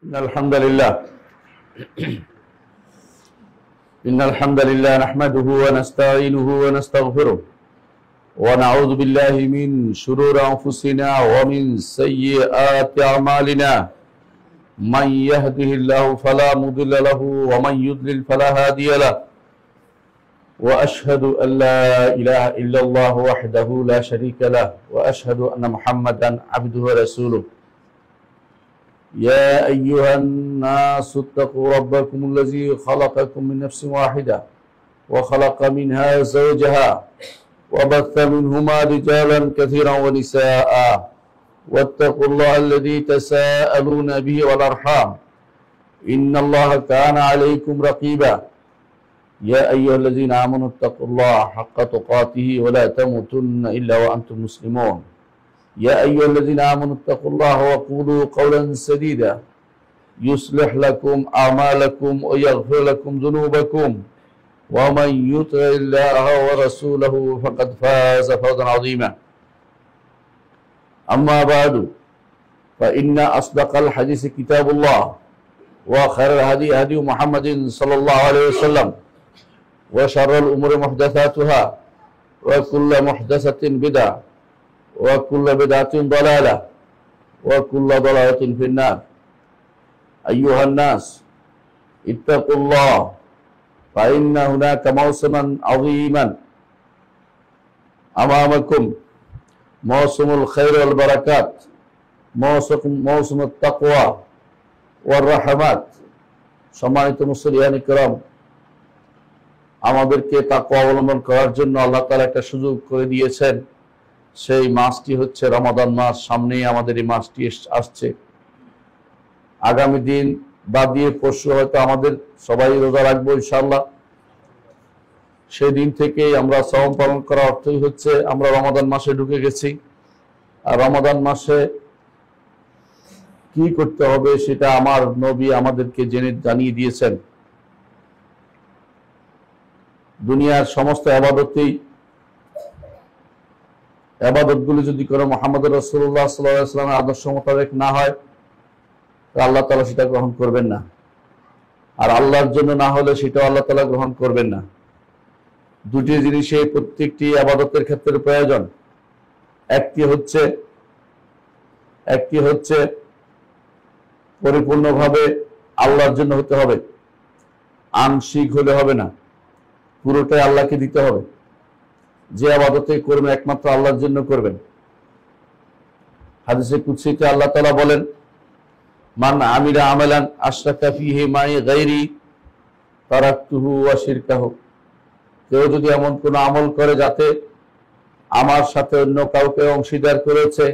الحمد لله إن الحمد لله نحمده ونستعينه ونستغفره ونعوذ بالله من شرور أنفسنا ومن سيئات أعمالنا من يهده الله فلا مضل له ومن يضلل فلا هادي له وأشهد أن لا إله إلا الله وحده لا شريك له وأشهد أن محمدا عبده ورسوله يا أيها الناس اتقوا ربكم الذي خلقكم من نفس واحدة وخلق منها زوجها وبث منهما رجالا كثيرا ونساء واتقوا الله الذي تساءلون به والأرحام إن الله كان عليكم رقيبا يا أيها الذين آمنوا اتقوا الله حق تقاته ولا تموتن إلا وأنتم مسلمون يا أيها الذين آمنوا اتقوا الله وقولوا قولا سديدا يصلح لكم أعمالكم ويغفر لكم ذنوبكم ومن يطع الله ورسوله فقد فاز فوزا عظيما أما بعد فإن أصدق الحديث كتاب الله وخير الهدي هدي محمد صلى الله عليه وسلم وشر الأمور محدثاتها وكل محدثة بدعة وكل بدعة ضلالة وكل ضلالة في النار أيها الناس اتقوا الله فإن هناك موسما عظيما أمامكم موسم الخير والبركات موسم التقوى والرحمات সম্মানিত মুসলিয়ান کرام আমাদেরকে তাকওয়া অবলম্বন করার জন্য আল্লাহ তাআলা একটা সুযোগ করে দিয়েছেন। সেই মাসটি হচ্ছে রমাদান মাস। সামনেই আমাদের এই মাসটি আসছে। আগামী দিন বাদ দিয়ে পরশু হয়তো আমাদের সবাই রোজা রাখবো ইনশাআল্লাহ। সেই দিন থেকেই আমরা সাওম পালন করার অর্থই হচ্ছে আমরা রমাদান মাসে ঢুকে গেছি। আর রমাদান মাসে কি করতে হবে সেটা আমার নবী আমাদেরকে জানিয়ে দিয়েছেন। দুনিয়ার সমস্ত আবাদতগুলি যদি কোনো মুহাম্মদ রাসূলুল্লাহ সাল্লাল্লাহু আলাইহি ওয়াসাল্লামের আদর্শ মোতাবেক না হয় তাহলে আল্লাহ তাআলা সেটা গ্রহণ করবেন না। আর আল্লাহর জন্য না হলে সেটাও আল্লাহ তাআলা গ্রহণ করবেন না। দুটি জিনিসই প্রত্যেকটি আবাদতের ক্ষেত্রে প্রয়োজন। একটি হচ্ছে পরিপূর্ণভাবে আল্লাহর জন্য হতে হবে, আংশিক হলে হবে না, পুরোটাই আল্লাহকে দিতে হবে। যে আবাদতে করবেন একমাত্র আল্লাহর জন্য করবেন। হাদিসে কুদসিতে আল্লাহ তাআলা বলেন, মান আমিলা আমালান আশরাকা ফীহি মাই গায়রি তারাকতুহু ওয়া শিরকাহু। কেউ যদি এমন কোন আমল করে যাতে আমার সাথে অন্য কাউকে অংশীদার করেছে,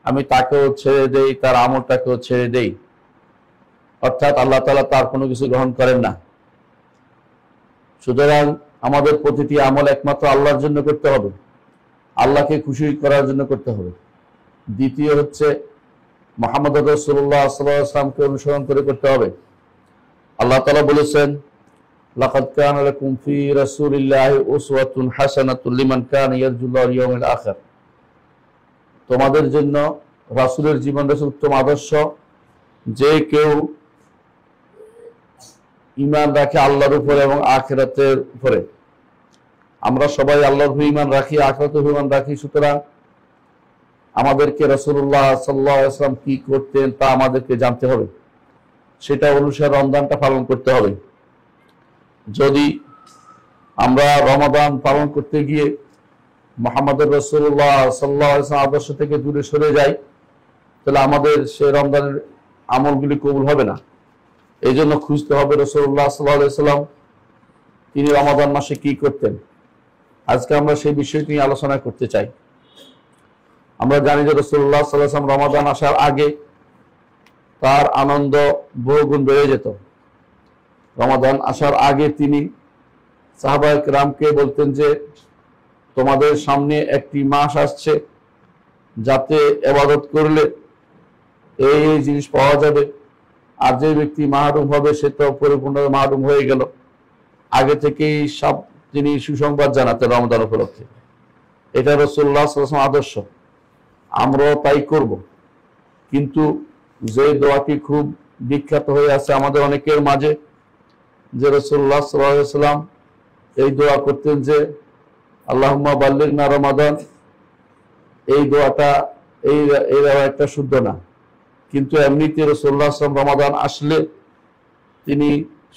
আমি তাকেও ছেড়ে দেই, তার আমলটাকেও ছেড়ে দেই। অর্থাৎ আল্লাহ তাআলা তার কোনো কিছু গ্রহণ করেন না। সুতরাং আমাদের প্রতিটি আমল একমাত্র আল্লাহর জন্য করতে হবে, আল্লাহকে খুশি করার জন্য করতে হবে। দ্বিতীয় হচ্ছে মুহাম্মদ রাসূলুল্লাহ সাল্লাল্লাহু আলাইহি ওয়াসাল্লামকে অনুসরণ করে করতে হবে। আল্লাহ তাআলা বলেছেন, লাকাদ কানা লাকুম ফি রাসূলিল্লাহি উসওয়াতুন হাসানাতুন লিমান কানা ইয়ারজুল্লাহ ওয়াল ইয়াউমিল আখির। তোমাদের জন্য রাসূলের জীবন রয়েছে উত্তম আদর্শ। যে কেউ ঈমান রাখে আল্লাহর উপরে এবং আখিরাতের উপরে। আমরা সবাই আল্লাহর উপরে ঈমান রাখি, আখিরাতের উপরে ঈমান রাখি। সুতরাং আমাদেরকে রাসূলুল্লাহ সাল্লাল্লাহু আলাইহি ওয়াসাল্লাম কি করতেন তা আমাদেরকে জানতে হবে, সেটা অনুসারে রমজানটা পালন করতে হবে। যদি আমরা রমাদান পালন করতে গিয়ে মুহাম্মদ রাসূলুল্লাহ সাল্লাল্লাহু আলাইহি ওয়াসাল্লাম আদর্শ থেকে দূরে সরে যাই তাহলে আমাদের সেই রমজানের আমলগুলি কবুল হবে না। এই জন্য খুঁজতে হবে রাসূলুল্লাহ সাল্লাল্লাহু আলাইহি ওয়াসাল্লাম তিনি রমাদান মাসে কি করতেন। আজকে আমরা সেই বিষয়টি নিয়ে আলোচনা করতে চাই। আমরা জানি যে রাসূলুল্লাহ সাল্লাল্লাহু আলাইহি ওয়াসাল্লাম রমাদান আসার আগে তার আনন্দ বহুগুণ বেড়ে যেত। রমাদান আসার আগে তিনি সাহাবায়ে কেরামকে বলতেন যে তোমাদের সামনে একটি মাস আসছে যাতে ইবাদত করলে এই জিনিস পাওয়া যাবে। আর যে ব্যক্তি মাহরুম হবে সে তো পরিপূর্ণ মাহরুম হয়ে গেল। আগে থেকেই সব তিনি সুসংবাদ জানাতেন রমাদান উপলক্ষে। এটা রাসূলুল্লাহ সাল্লাল্লাহু আলাইহি ওয়াসাল্লাম আদর্শ, আমরাও তাই করব। কিন্তু যে দোয়াটি খুব বিখ্যাত হয়ে আছে আমাদের অনেকের মাঝে যে রাসূলুল্লাহ সাল্লাল্লাহু আলাইহি ওয়াসাল্লাম এই দোয়া করতেন যে আল্লাহুম্মা বাল্লিগনা রমাদান। এই দোয়াটা এই একটা শুদ্ধ না, কিন্তু এমনিতে রাসূলুল্লাহ সাল্লাল্লাহু আলাইহি ওয়াসাল্লাম রমাদান আসলে তিনি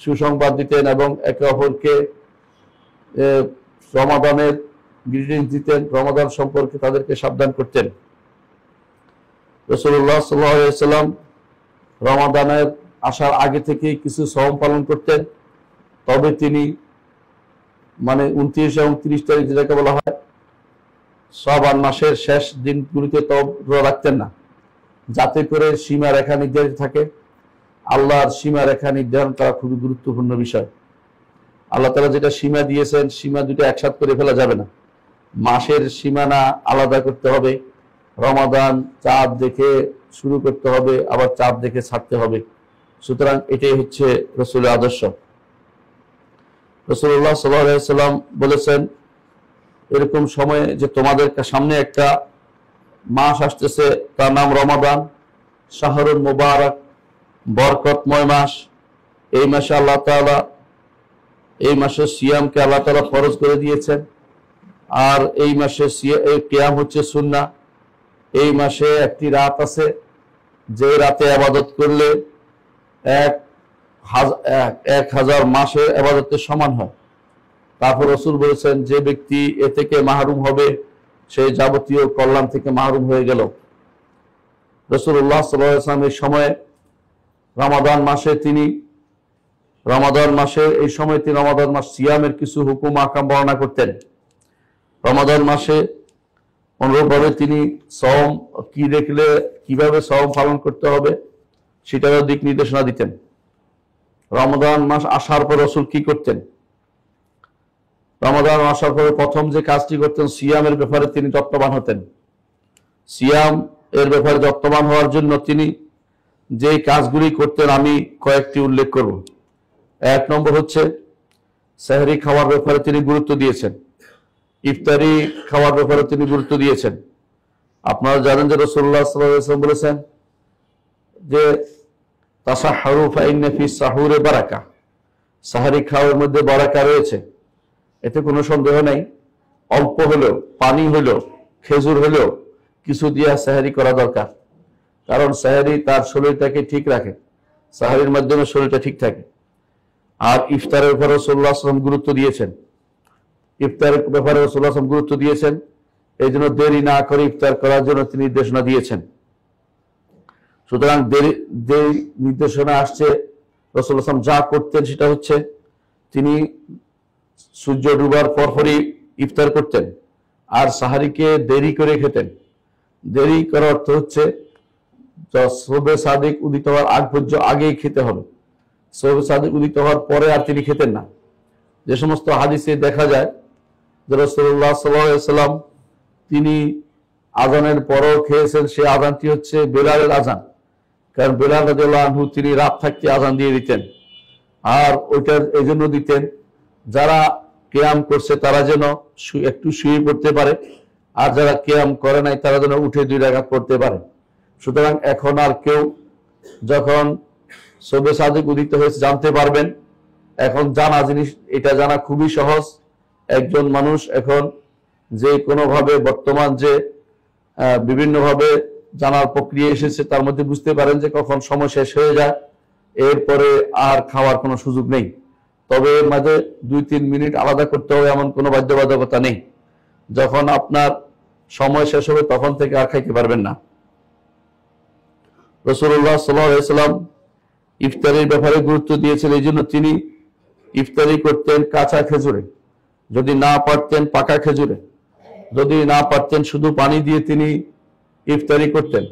সুসংবাদ দিতেন এবং একে অপরকে রমাদানের গ্রিটিংস দিতেন, রমাদান সম্পর্কে তাদেরকে সাবধান করতেন। রাসূলুল্লাহ সাল্লাল্লাহু আলাইহি ওয়াসাল্লাম রমাদানের আসার আগে থেকে কিছু সওম পালন করতেন, তবে তিনি 29 এবং 30 তারিখ যেটাকে বলা হয় শাবান মাসের শেষ দিনগুলিতে রোজা রাখতেন না, যাতে করে সীমা রেখা নির্ধারিত থাকে। আল্লাহর সীমা রেখা নির্ধারণ করা খুবই গুরুত্বপূর্ণ বিষয়। আল্লাহ তাআলা যেটা সীমা দিয়েছেন, সীমা দুটো একসাথে করে ফেলা যাবে না। মাসের সীমানা আলাদা করতে হবে। রমাদান চাঁদ দেখে শুরু করতে হবে, আবার চাঁদ দেখে ছাড়তে হবে। সুতরাং এটাই হচ্ছে রাসূলের আদর্শ। রাসূলুল্লাহ সাল্লাল্লাহু আলাইহি ওয়াসাল্লাম বলেছেন এরকম সময়ে যে তোমাদের সামনে একটা মাস আসতেছে, তার নাম রমাদান, শাহরুল মুবারক, বরকতময় মাস। এই মাসে আল্লাহ তাআলা এই মাসের সিয়ামকে আল্লাহ তাআলা ফরজ করে দিয়েছেন। আর এই মাসে এই কিয়াম হচ্ছে সুন্নাহ। এই মাসে একটি রাত আছে যে রাতে ইবাদত করলে 1000 মাসের ইবাদতের সমান হয়। তারপর রাসূল বলেছেন যে ব্যক্তি এ থেকে মাহরুম হবে সে যাবতীয় কল্যাণ থেকে মাহরুম হয়ে গেল। রাসূলুল্লাহ সাল্লাল্লাহু আলাইহি ওয়াসাল্লাম এই সময়ে রমাদান মাসে এই সময় তিনি রমাদান মাস সিয়ামের কিছু হুকুম আহকাম বর্ণনা করতেন। রমাদান মাসে অনুরূপভাবে তিনি সওম কি দেখলে কিভাবে সওম পালন করতে হবে সেটারও দিক নির্দেশনা দিতেন। রমাদান মাস আসার পর রাসূল কি করতেন? রমাদান আসার পরে প্রথম যে কাজটি করতেন, সিয়ামের ব্যাপারে তিনি যত্নবান হতেন। সিয়াম এর ব্যাপারে যত্নবান হওয়ার জন্য তিনি যে কাজগুলি করতেন আমি কয়েকটি উল্লেখ করব। 1 নম্বর হচ্ছে সেহরি খাওয়ার ব্যাপারে তিনি গুরুত্ব দিয়েছেন। ইফতারি খাওয়ার ব্যাপারে তিনি গুরুত্ব দিয়েছেন। আপনারা জানেন যে রাসূলুল্লাহ সাল্লাল্লাহু আলাইহি ওয়াসাল্লাম বলেছেন যে তাসাহহারু ফাইন্না ফিস সাহুরে বারাকা, সাহরি খাওয়ার মধ্যে বারাকা রয়েছে, এতে কোনো সন্দেহ নেই। অল্প হলেও, পানি হলেও, খেজুর হলেও কিছু দিয়ে সাহরি করা দরকার, কারণ সাহরি তার শরীরটাকে ঠিক রাখে, সাহরির মাধ্যমে শরীরটা ঠিক থাকে। আর ইফতারের ব্যাপারে রাসূলুল্লাহ সাল্লাল্লাহু আলাইহি ওয়াসাল্লাম গুরুত্ব দিয়েছেন। ইফতারের ব্যাপারে রাসূলুল্লাহ সাল্লাল্লাহু আলাইহি ওয়াসাল্লাম গুরুত্ব দিয়েছেন, এই জন্য দেরি না করে ইফতার করার জন্য তিনি নির্দেশনা দিয়েছেন। সুতরাং যে নির্দেশনা আসছে, রাসূলুল্লাহ সাল্লাল্লাহু আলাইহি ওয়াসাল্লাম যা করতেন সেটা হচ্ছে তিনি সূর্য ডুবার পরপরই ইফতার করতেন আর সাহারিকে দেরি করে খেতেন। দেরি করার অর্থ হচ্ছে শবে সাদিক উদিত হওয়ার আগ পর্যন্ত আগেই খেতে হবে। শবে সাদিক উদিত হওয়ার পরে আর তিনি খেতেন না। যে সমস্ত হাদিসে দেখা যায় যে রাসূলুল্লাহ সাল্লাল্লাহু আলাইহি ওয়াসাল্লাম তিনি আযানের পরও খেয়েছেন, সেই আযানটি হচ্ছে বেলালের আযান। কারণ বেলাল রাদিয়াল্লাহু আনহু তিনি রাত থাকতে আযান দিয়ে দিতেন, আর ওইটার এই জন্য দিতেন যারা কিয়াম করছে তারা যেন একটু শুয়ে পড়তে পারে, আর যারা কিয়াম করে নাই তারা যেন উঠে 2 রাকাত পড়তে পারে। সুতরাং এখন আর কেউ যখন শবে সাদিক উদিত হয়েছে জানতে পারবেন, এখন জানা জিনিস, এটা জানা খুবই সহজ। একজন মানুষ এখন যে কোনোভাবে বর্তমান যে বিভিন্নভাবে জানার প্রক্রিয়া এসেছে তার মধ্যে বুঝতে পারেন যে কখন সময় শেষ হয়ে যায়, এরপরে আর খাওয়ার কোনো সুযোগ নেই। তবে এর মাঝে 2-3 মিনিট আলাদা করতে হবে এমন কোনো বাধ্যবাধকতা নেই। যখন আপনার সময় শেষ হবে তখন থেকে আর খাইতে পারবেন না। রাসূলুল্লাহ সাল্লাল্লাহু আলাইহি ওয়াসাল্লাম ইফতারির ব্যাপারে গুরুত্ব দিয়েছেন, এই জন্য তিনি ইফতারি করতেন কাঁচা খেজুরে, যদি না পারতেন পাকা খেজুরে, যদি না পারতেন শুধু পানি দিয়ে তিনি ইফতারি করতেন।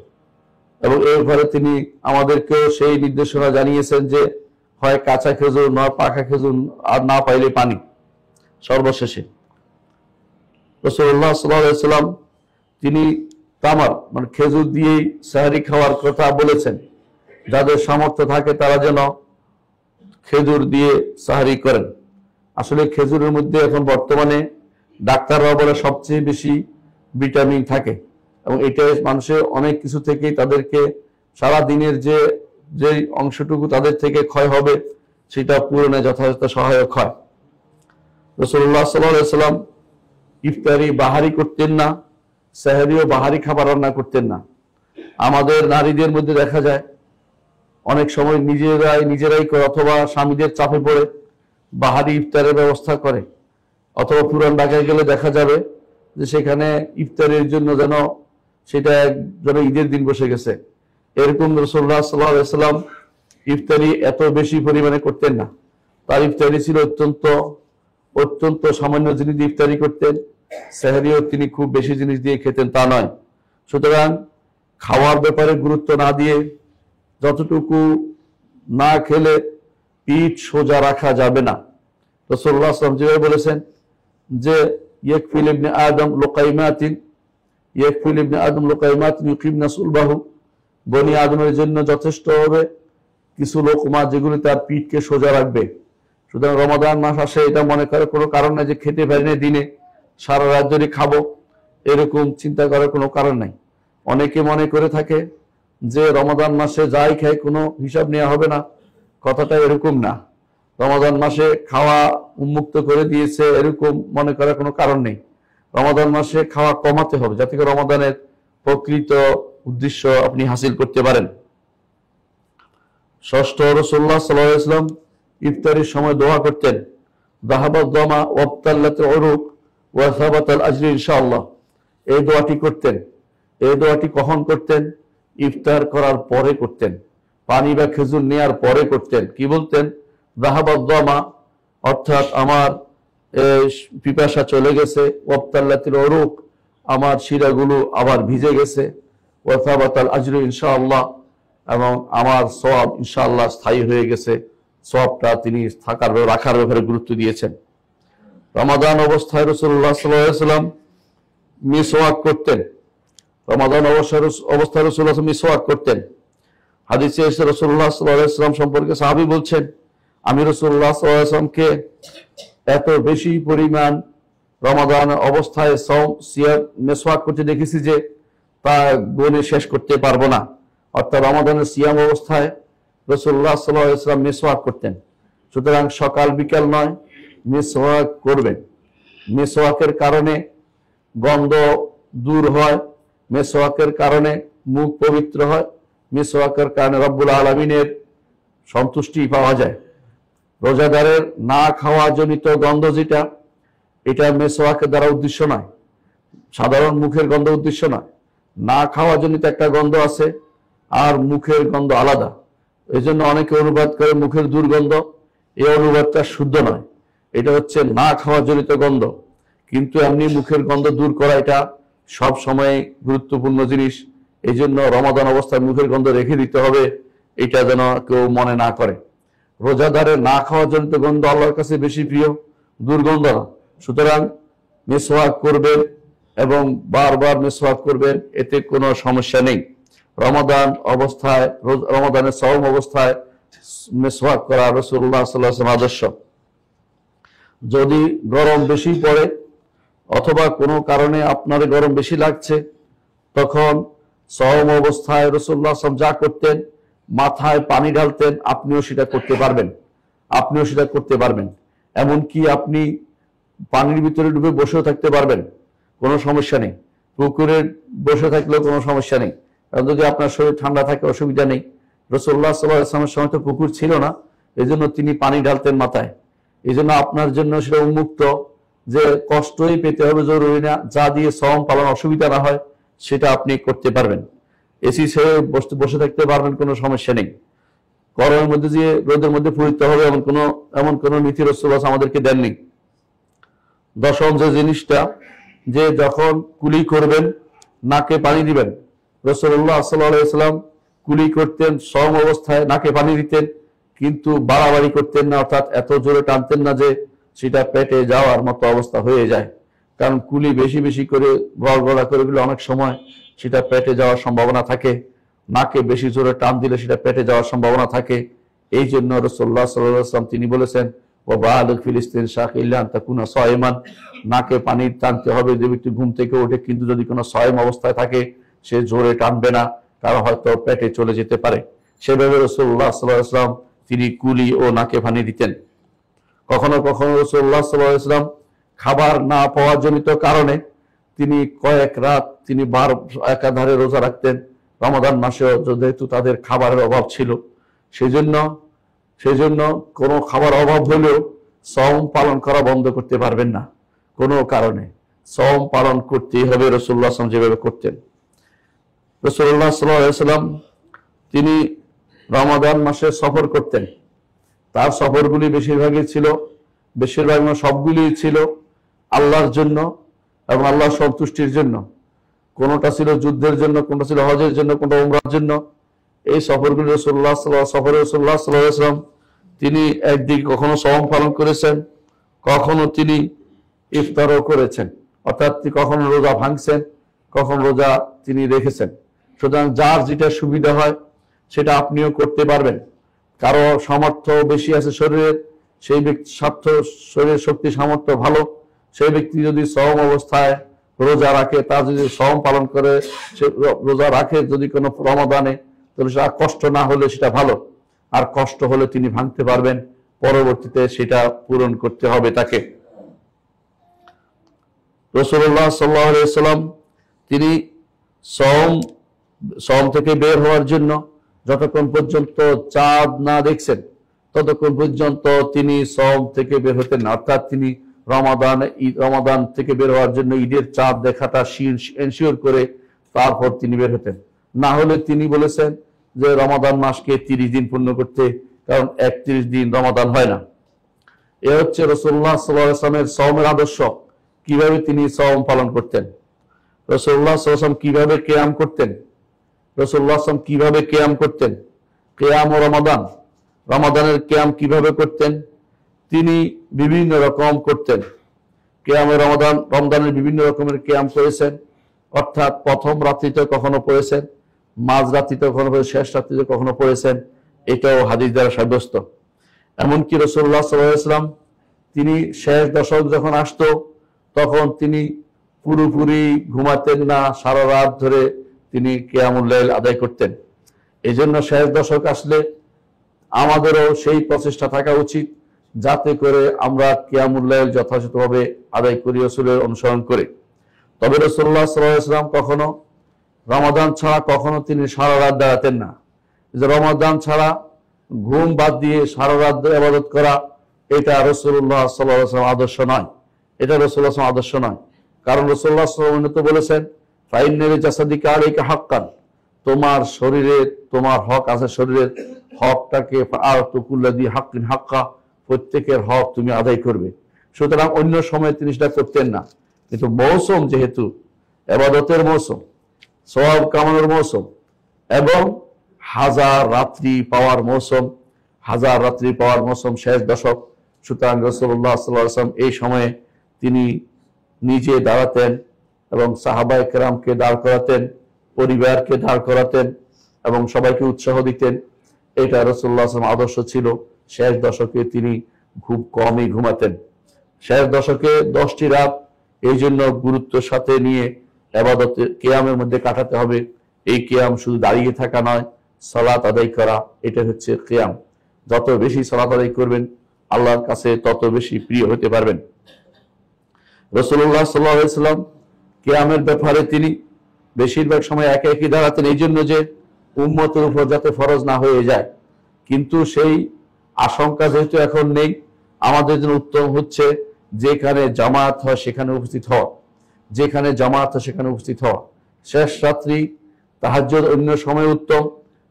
এবং এর ফলে তিনি আমাদেরকেও সেই নির্দেশনা জানিয়েছেন যে হয় কাঁচা খেজুর, নয় পাকা খেজুর, আর না পাইলে পানি। সর্বশেষে রাসূলুল্লাহ সাল্লাল্লাহু আলাইহি ওয়াসাল্লাম তিনি তামার খেজুর দিয়েই সাহরি খাওয়ার কথা বলেছেন। যাদের সামর্থ্য থাকে তারা যেন খেজুর দিয়ে সাহরি করেন। আসলে খেজুরের মধ্যে এখন বর্তমানে ডাক্তাররাও বলে সবচেয়ে বেশি ভিটামিন থাকে, এবং এটা মানুষের অনেক কিছু থেকেই তাদেরকে সারা দিনের যে যে অংশটুকু তাদের থেকে ক্ষয় হবে সেটা পূরণে যথাযথ সহায়ক হয়। রাসূলুল্লাহ সাল্লাল্লাহু আলাইহি ওয়াসাল্লাম ইফতারি বাহারি করতেন না, সেহরিও বাহারি খাবার রান্না করতেন না। আমাদের নারীদের মধ্যে দেখা যায় অনেক সময় নিজেরাই করে, অথবা স্বামীদের চাপে পড়ে বাহারি ইফতারের ব্যবস্থা করে, অথবা পুরান ঢাকায় গেলে দেখা যাবে যে সেখানে ইফতারের জন্য সেটা যেন ঈদের দিন বসে গেছে। এরকম রাসূলুল্লাহ সাল্লাল্লাহু আলাইহি ওয়াসাল্লাম ইফতারি এত বেশি পরিমাণে করতেন না। তার ইফতারি ছিল অত্যন্ত সামান্য জিনিস দিয়ে ইফতারি করতেন। সেহরিও তিনি খুব বেশি জিনিস দিয়ে খেতেন তা নয়। সুতরাং খাওয়ার ব্যাপারে গুরুত্ব না দিয়ে যতটুকু না খেলে পিঠ সোজা রাখা যাবে না। রাসূলুল্লাহ সাল্লাল্লাহু আলাইহি ওয়াসাল্লাম যেভাবে বলেছেন যে ইয়াকফিল ইবনে আদম লুকাইমাতিন ইউকিমনা সুলবাহু, বনি আদমের জন্য যথেষ্ট হবে কিছু লোকমা যেগুলি তার পিঠকে সোজা রাখবে। সুতরাং রমাদান মাস আসে, এটা মনে করে কোনো কারণ নাই যে খেতে পারি না দিনে সারা রাত ধরে খাবো, এরকম চিন্তা করার কোনো কারণ নাই। অনেকে মনে করে থাকে যে রমাদান মাসে যাই খায় কোনো হিসাব নেওয়া হবে না, কথাটা এরকম না। রমাদান মাসে খাওয়া উন্মুক্ত করে দিয়েছে এরকম মনে করার কোনো কারণ নেই। রমাদান মাসে খাওয়া কমাতে হবে যাতে করে রমাদানের প্রকৃত উদ্দেশ্য আপনি হাসিল করতে পারেন। ষষ্ঠ, রাসূলুল্লাহ সাল্লাল্লাহু আলাইহি ওয়াসাল্লাম ইফতারির সময় দোয়া করতেন, যাহাবাদ দামা ওয়াবতাল্লাতুল উরুক ওয়া সাবাতাল আজরি ইনশাআল্লাহ। এই দোয়াটি করতেন। এই দোয়াটি কখন করতেন? ইফতার করার পরে করতেন, পানি বা খেজুর নেয়ার পরে করতেন। কি বলতেন? যাহাবাদ দামা, অর্থাৎ আমার পিপাসা চলে গেছে, ওয়াবতাল্লাতুল উরুক, আমার শিরাগুলো আবার ভিজে গেছে, ওয়া সাবাতাল আজরু ইনশাআল্লাহ, এবং আমার সওয়াব ইনশাআল্লাহ স্থায়ী হয়ে গেছে। সওয়াবটা তিনি রাখার ব্যাপারে গুরুত্ব দিয়েছেন। রমাদান অবস্থায় রাসূলুল্লাহ সাল্লাল্লাহু আলাইহি ওয়াসাল্লাম মিসওয়াক করতেন। রমাদান অবস্থায় রাসূলুল্লাহ মিসওয়াক করতেন। হাদিসে এসে রাসূলুল্লাহ সাল্লাল্লাহু আলাইহি ওয়াসাল্লাম সম্পর্কে সাহাবী বলছেন, আমি রাসূলুল্লাহ সাল্লাল্লাহু আলাইহি ওয়াসাল্লামকে এত বেশি পরিমাণ রমাদান অবস্থায় মিসওয়াক করতে দেখেছি যে তা গুণে শেষ করতে পারবো না। অর্থাৎ রমাদানের সিয়াম অবস্থায় রাসূলুল্লাহ সাল্লাল্লাহু আলাইহি ওয়াসাল্লাম মিসওয়াক করতেন। সুতরাং সকাল বিকাল নয়, মিসওয়াক করবেন। মিসওয়াকের কারণে গন্ধ দূর হয়, মিসওয়াকের কারণে মুখ পবিত্র হয়, মিসওয়াকের কারণে রব্বুল আলামিনের সন্তুষ্টি পাওয়া যায়। রোজাদারের না খাওয়া জনিত গন্ধ যেটা, এটা মিসওয়াকের দ্বারা উদ্দেশ্য নয়, সাধারণ মুখের গন্ধ উদ্দেশ্য নয়। না খাওয়া জনিত একটা গন্ধ আছে, আর মুখের গন্ধ আলাদা। এই জন্য অনেকে অনুবাদ করে মুখের দুর্গন্ধ। এই অনুবাদটা শুদ্ধ নয়, এটা হচ্ছে না খাওয়া জনিত গন্ধ। কিন্তু এমনি মুখের গন্ধ দূর করা এটা সব সময় গুরুত্বপূর্ণ জিনিস। এই জন্য রমাদান অবস্থায় মুখের গন্ধ রেখে দিতে হবে, এটা যেন কেউ মনে না করে। রোজাদারের না খাওয়া জনিত গন্ধ আল্লাহর কাছে বেশি প্রিয়, দুর্গন্ধ না। সুতরাং মিসওয়াক করবেন এবং বারবার মিসওয়াক করবেন, এতে কোনো সমস্যা নেই। রমাদানের সাওম অবস্থায় মিসওয়াক করা রাসূলুল্লাহ সাল্লাল্লাহু আলাইহি ওয়াসাল্লাম আদর্শ। যদি গরম বেশি পড়ে অথবা কোনো কারণে আপনার গরম বেশি লাগছে, তখন সাওম অবস্থায় রাসূলুল্লাহ সাল্লাল্লাহু আলাইহি ওয়াসাল্লাম যা করতেন, মাথায় পানি ঢালতেন, আপনিও সেটা করতে পারবেন। এমনকি আপনি পানির ভিতরে ডুবে বসেও থাকতে পারবেন, কোনো সমস্যা নেই। পুকুরে বসে থাকলেও কোনো সমস্যা নেই, কারণ যদি আপনার শরীর ঠান্ডা থাকে অসুবিধা নেই। রাসূলুল্লাহ সাল্লাল্লাহু আলাইহি ওয়াসাল্লামের সময় তো পুকুর ছিল না, এই জন্য তিনি পানি ঢালতেন মাথায়। এই জন্য আপনার জন্য সেটা উন্মুক্ত, যে কষ্টই পেতে হবে জরুরি না, যা দিয়ে সাওম পালন অসুবিধা না হয় সেটা আপনি করতে পারবেন। এসি ছেড়ে বসে থাকতে পারবেন, কোনো সমস্যা নেই। গরমের মধ্যে যে রোদের মধ্যে পড়তে হবে এমন কোনো নীতি রাসূলুল্লাহ আমাদেরকে দেননি। দশম যে জিনিসটা, যে যখন কুলি করবেন নাকে পানি দিবেন। রাসূলুল্লাহ সাল্লাল্লাহু আলাইহি ওয়াসাল্লাম কুলি করতেন, সাওম অবস্থায় নাকে পানি দিতেন, কিন্তু বাড়াবাড়ি করতেন না, অর্থাৎ এত জোরে টানতেন না যে সেটা পেটে যাওয়ার মতো অবস্থা হয়ে যায়। কারণ কুলি বেশি বেশি করে গড়গড়া করে দিলে অনেক সময় সেটা পেটে যাওয়ার সম্ভাবনা থাকে, নাকে বেশি জোরে টান দিলে সেটা পেটে যাওয়ার সম্ভাবনা থাকে। এই জন্য রাসূলুল্লাহ সাল্লাল্লাহু আলাইহি ওয়াসাল্লাম তিনি বলেছেন, ওয়া বালিগ ফিল ইস্তিনশাক ইল্লা আন তাকুনা সায়মান, নাকে পানি টানতে হবে যে ব্যক্তি ঘুম থেকে ওঠে, কিন্তু যদি কোনো সায়ম অবস্থায় থাকে সে জোরে টানবে না, কারণ হয়তো পেটে চলে যেতে পারে। সেভাবে রাসূলুল্লাহ সাল্লাল্লাহু আলাইহি ওয়াসাল্লাম তিনি কুলি ও নাকে পানি দিতেন। কখনো কখনো রাসূলুল্লাহ সাল্লাল্লাহু আলাইহি ওয়াসাল্লাম খাবার না পাওয়া জনিত কারণে তিনি কয়েক রাত তিনি একাধারে রোজা রাখতেন। রমাদান মাসে যেহেতু তাদের খাবারের অভাব ছিল, সেজন্য কোনো খাবার অভাব হলেও সওম পালন করা বন্ধ করতে পারবেন না। কোনো কারণে সওম পালন করতেই হবে, রাসূলুল্লাহ সাল্লাল্লাহু আলাইহি ওয়াসাল্লাম যেভাবে করতেন। রাসূলুল্লাহ সাল্লাল্লাহু আলাইহি ওয়াসাল্লাম তিনি রমাদান মাসে সফর করতেন। তার সফরগুলি বেশিরভাগ সবগুলি ছিল আল্লাহর জন্য এবং আল্লাহর সন্তুষ্টির জন্য। কোনটা ছিল যুদ্ধের জন্য, কোনটা ছিল হজের জন্য, কোনটা উমরার জন্য। এই সফরগুলি রাসূলুল্লাহ সাল্লাল্লাহু আলাইহি ওয়াসাল্লাম তিনি একদিকে কখনো সওম পালন করেছেন, কখনো তিনি ইফতারও করেছেন, অর্থাৎ কখনো রোজা ভাঙছেন, কখনো রোজা তিনি রেখেছেন। সুতরাং যার যেটা সুবিধা হয় সেটা আপনিও করতে পারবেন। কারো সামর্থ্য বেশি আছে শরীরের, সেই ব্যক্তি শরীরের শক্তি সামর্থ্য ভালো, সেই ব্যক্তি যদি সওম অবস্থায় রোজা রাখে, তার যদি সওম পালন করে সে রোজা রাখে যদি কোনো রমাদানে, তাহলে সেটা কষ্ট না হলে সেটা ভালো। আর কষ্ট হলে তিনি ভাঙতে পারবেন, পরবর্তীতে সেটা পূরণ করতে হবে তাকে। রাসূলুল্লাহ সাল্লাল্লাহু আলাইহি ওয়াসাল্লাম তিনি সওম থেকে বের হওয়ার জন্য যতক্ষণ পর্যন্ত চাঁদ না দেখছেন ততক্ষণ পর্যন্ত তিনি সওম থেকে বের হতেন না। অর্থাৎ তিনি রমাদান থেকে বের হওয়ার জন্য ঈদের চাঁদ দেখাটা এনশিওর করে তারপর তিনি বের হতেন। না হলে তিনি বলেছেন যে রমাদান মাসকে 30 দিন পূর্ণ করতে, কারণ 31 দিন রমাদান হয় না। এ হচ্ছে রাসূলুল্লাহ সাল্লাল্লাহু আলাইহি ওয়াসাল্লামের সওমের আদর্শ, কিভাবে তিনি সওম পালন করতেন। রাসূলুল্লাহ সাল্লাল্লাহু আলাইহি ওয়াসাল্লাম কিভাবে কিয়াম করতেন, রাসূলুল্লাহ সাল্লাল্লাহু আলাইহি ওয়াসাল্লাম কিভাবে কিয়াম করতেন, কিয়াম ও রমাদানের কিয়াম কিভাবে করতেন, তিনি বিভিন্ন রকম করতেন। কিয়ামে রমজানের বিভিন্ন রকমের কিয়াম করেছেন, অর্থাৎ প্রথম রাত্রিতে কখনো পড়েছেন, মাঝ রাত্রিতে কখনো পড়েছেন, শেষ রাত্রিতে কখনো পড়েছেন। এটাও হাদিস দ্বারা সাব্যস্ত। এমনকি রাসূলুল্লাহ সাল্লাল্লাহু আলাইহি ওয়াসাল্লাম তিনি শেষ দশক যখন আসতো তখন তিনি পুরোপুরি ঘুমাতেন না, সারা রাত ধরে তিনি কিয়ামুল লাইল আদায় করতেন। এই জন্য শেষ দশক আসলে আমাদেরও সেই প্রচেষ্টা থাকা উচিত যাতে করে আমরা কিয়ামুল লাইল যথাযথভাবে আদায় করি রাসূলের অনুসরণ করে। তবে রাসূলুল্লাহ সাল্লাল্লাহু আলাইহি ওয়াসাল্লাম কখনো রমাদান ছাড়া কখনো তিনি সারা রাত দাঁড়াতেন না। যে রমাদান ছাড়া ঘুম বাদ দিয়ে সারা রাত ইবাদত করা, এটা রাসূলুল্লাহ সাল্লাল্লাহু আলাইহি ওয়াসাল্লাম আদর্শ নয়। এটা রাসূলুল্লাহ সাল্লাল্লাহু আলাইহি ওয়াসাল্লাম আদর্শ নয়। কারণ রাসূলুল্লাহ সাল্লাল্লাহু আলাইহি ওয়াসাল্লাম বলেছেন, ফাইন্না লিজাসাদিকা আলাইকা হাক্কান, তোমার শরীরে তোমার হক আছে, শরীরের হকটাকে ফাআতু কুল্লাযী হাক্কিন হাক্কা, প্রত্যেকের হক তুমি আদায় করবে। সুতরাং অন্য সময় তিনি সেটা করতেন না, কিন্তু মৌসুম যেহেতু ইবাদতের মৌসুম, সওয়াব কামানোর মৌসুম এবং হাজার রাত্রি পাওয়ার মৌসুম, শেষ দশক, সুতরাং রাসূলুল্লাহ সাল্লাল্লাহু আলাইহি ওয়াসাল্লাম এই সময়ে তিনি নিজে দাঁড়াতেন এবং সাহাবায়ে কেরামকে দাঁড় করাতেন, পরিবারকে দাঁড় করাতেন এবং সবাইকে উৎসাহ দিতেন। এটা রাসূলুল্লাহ সাল্লাল্লাহু আলাইহি ওয়াসাল্লাম আদর্শ ছিল। শেষ দশকে তিনি খুব কমই ঘুমাতেন। শেষ দশকে 10টি রাত এই জন্য গুরুত্বের সাথে নিয়ে ইবাদতে কিয়ামের মধ্যে কাটাতে হবে। এই কিয়াম শুধু দাঁড়িয়ে থাকা নয়, সালাত আদায় করা, এটা হচ্ছে কিয়াম। যত বেশি সালাত আদায় করবেন আল্লাহর কাছে তত বেশি প্রিয় হতে পারবেন। রাসূলুল্লাহ সাল্লাল্লাহু আলাইহি ওয়াসাল্লাম কিয়ামের ব্যাপারে তিনি বেশিরভাগ সময় একা একই দাঁড়াতেন, এই জন্য যে উম্মতের উপর যাতে ফরজ না হয়ে যায়। কিন্তু সেই আশঙ্কা যেহেতু এখন নেই, আমাদের জন্য উত্তম হচ্ছে যেখানে জামাত হয় সেখানে উপস্থিত হওয়া, শেষ রাত্রি তাহাজ্জুদ অন্য সময় উত্তম।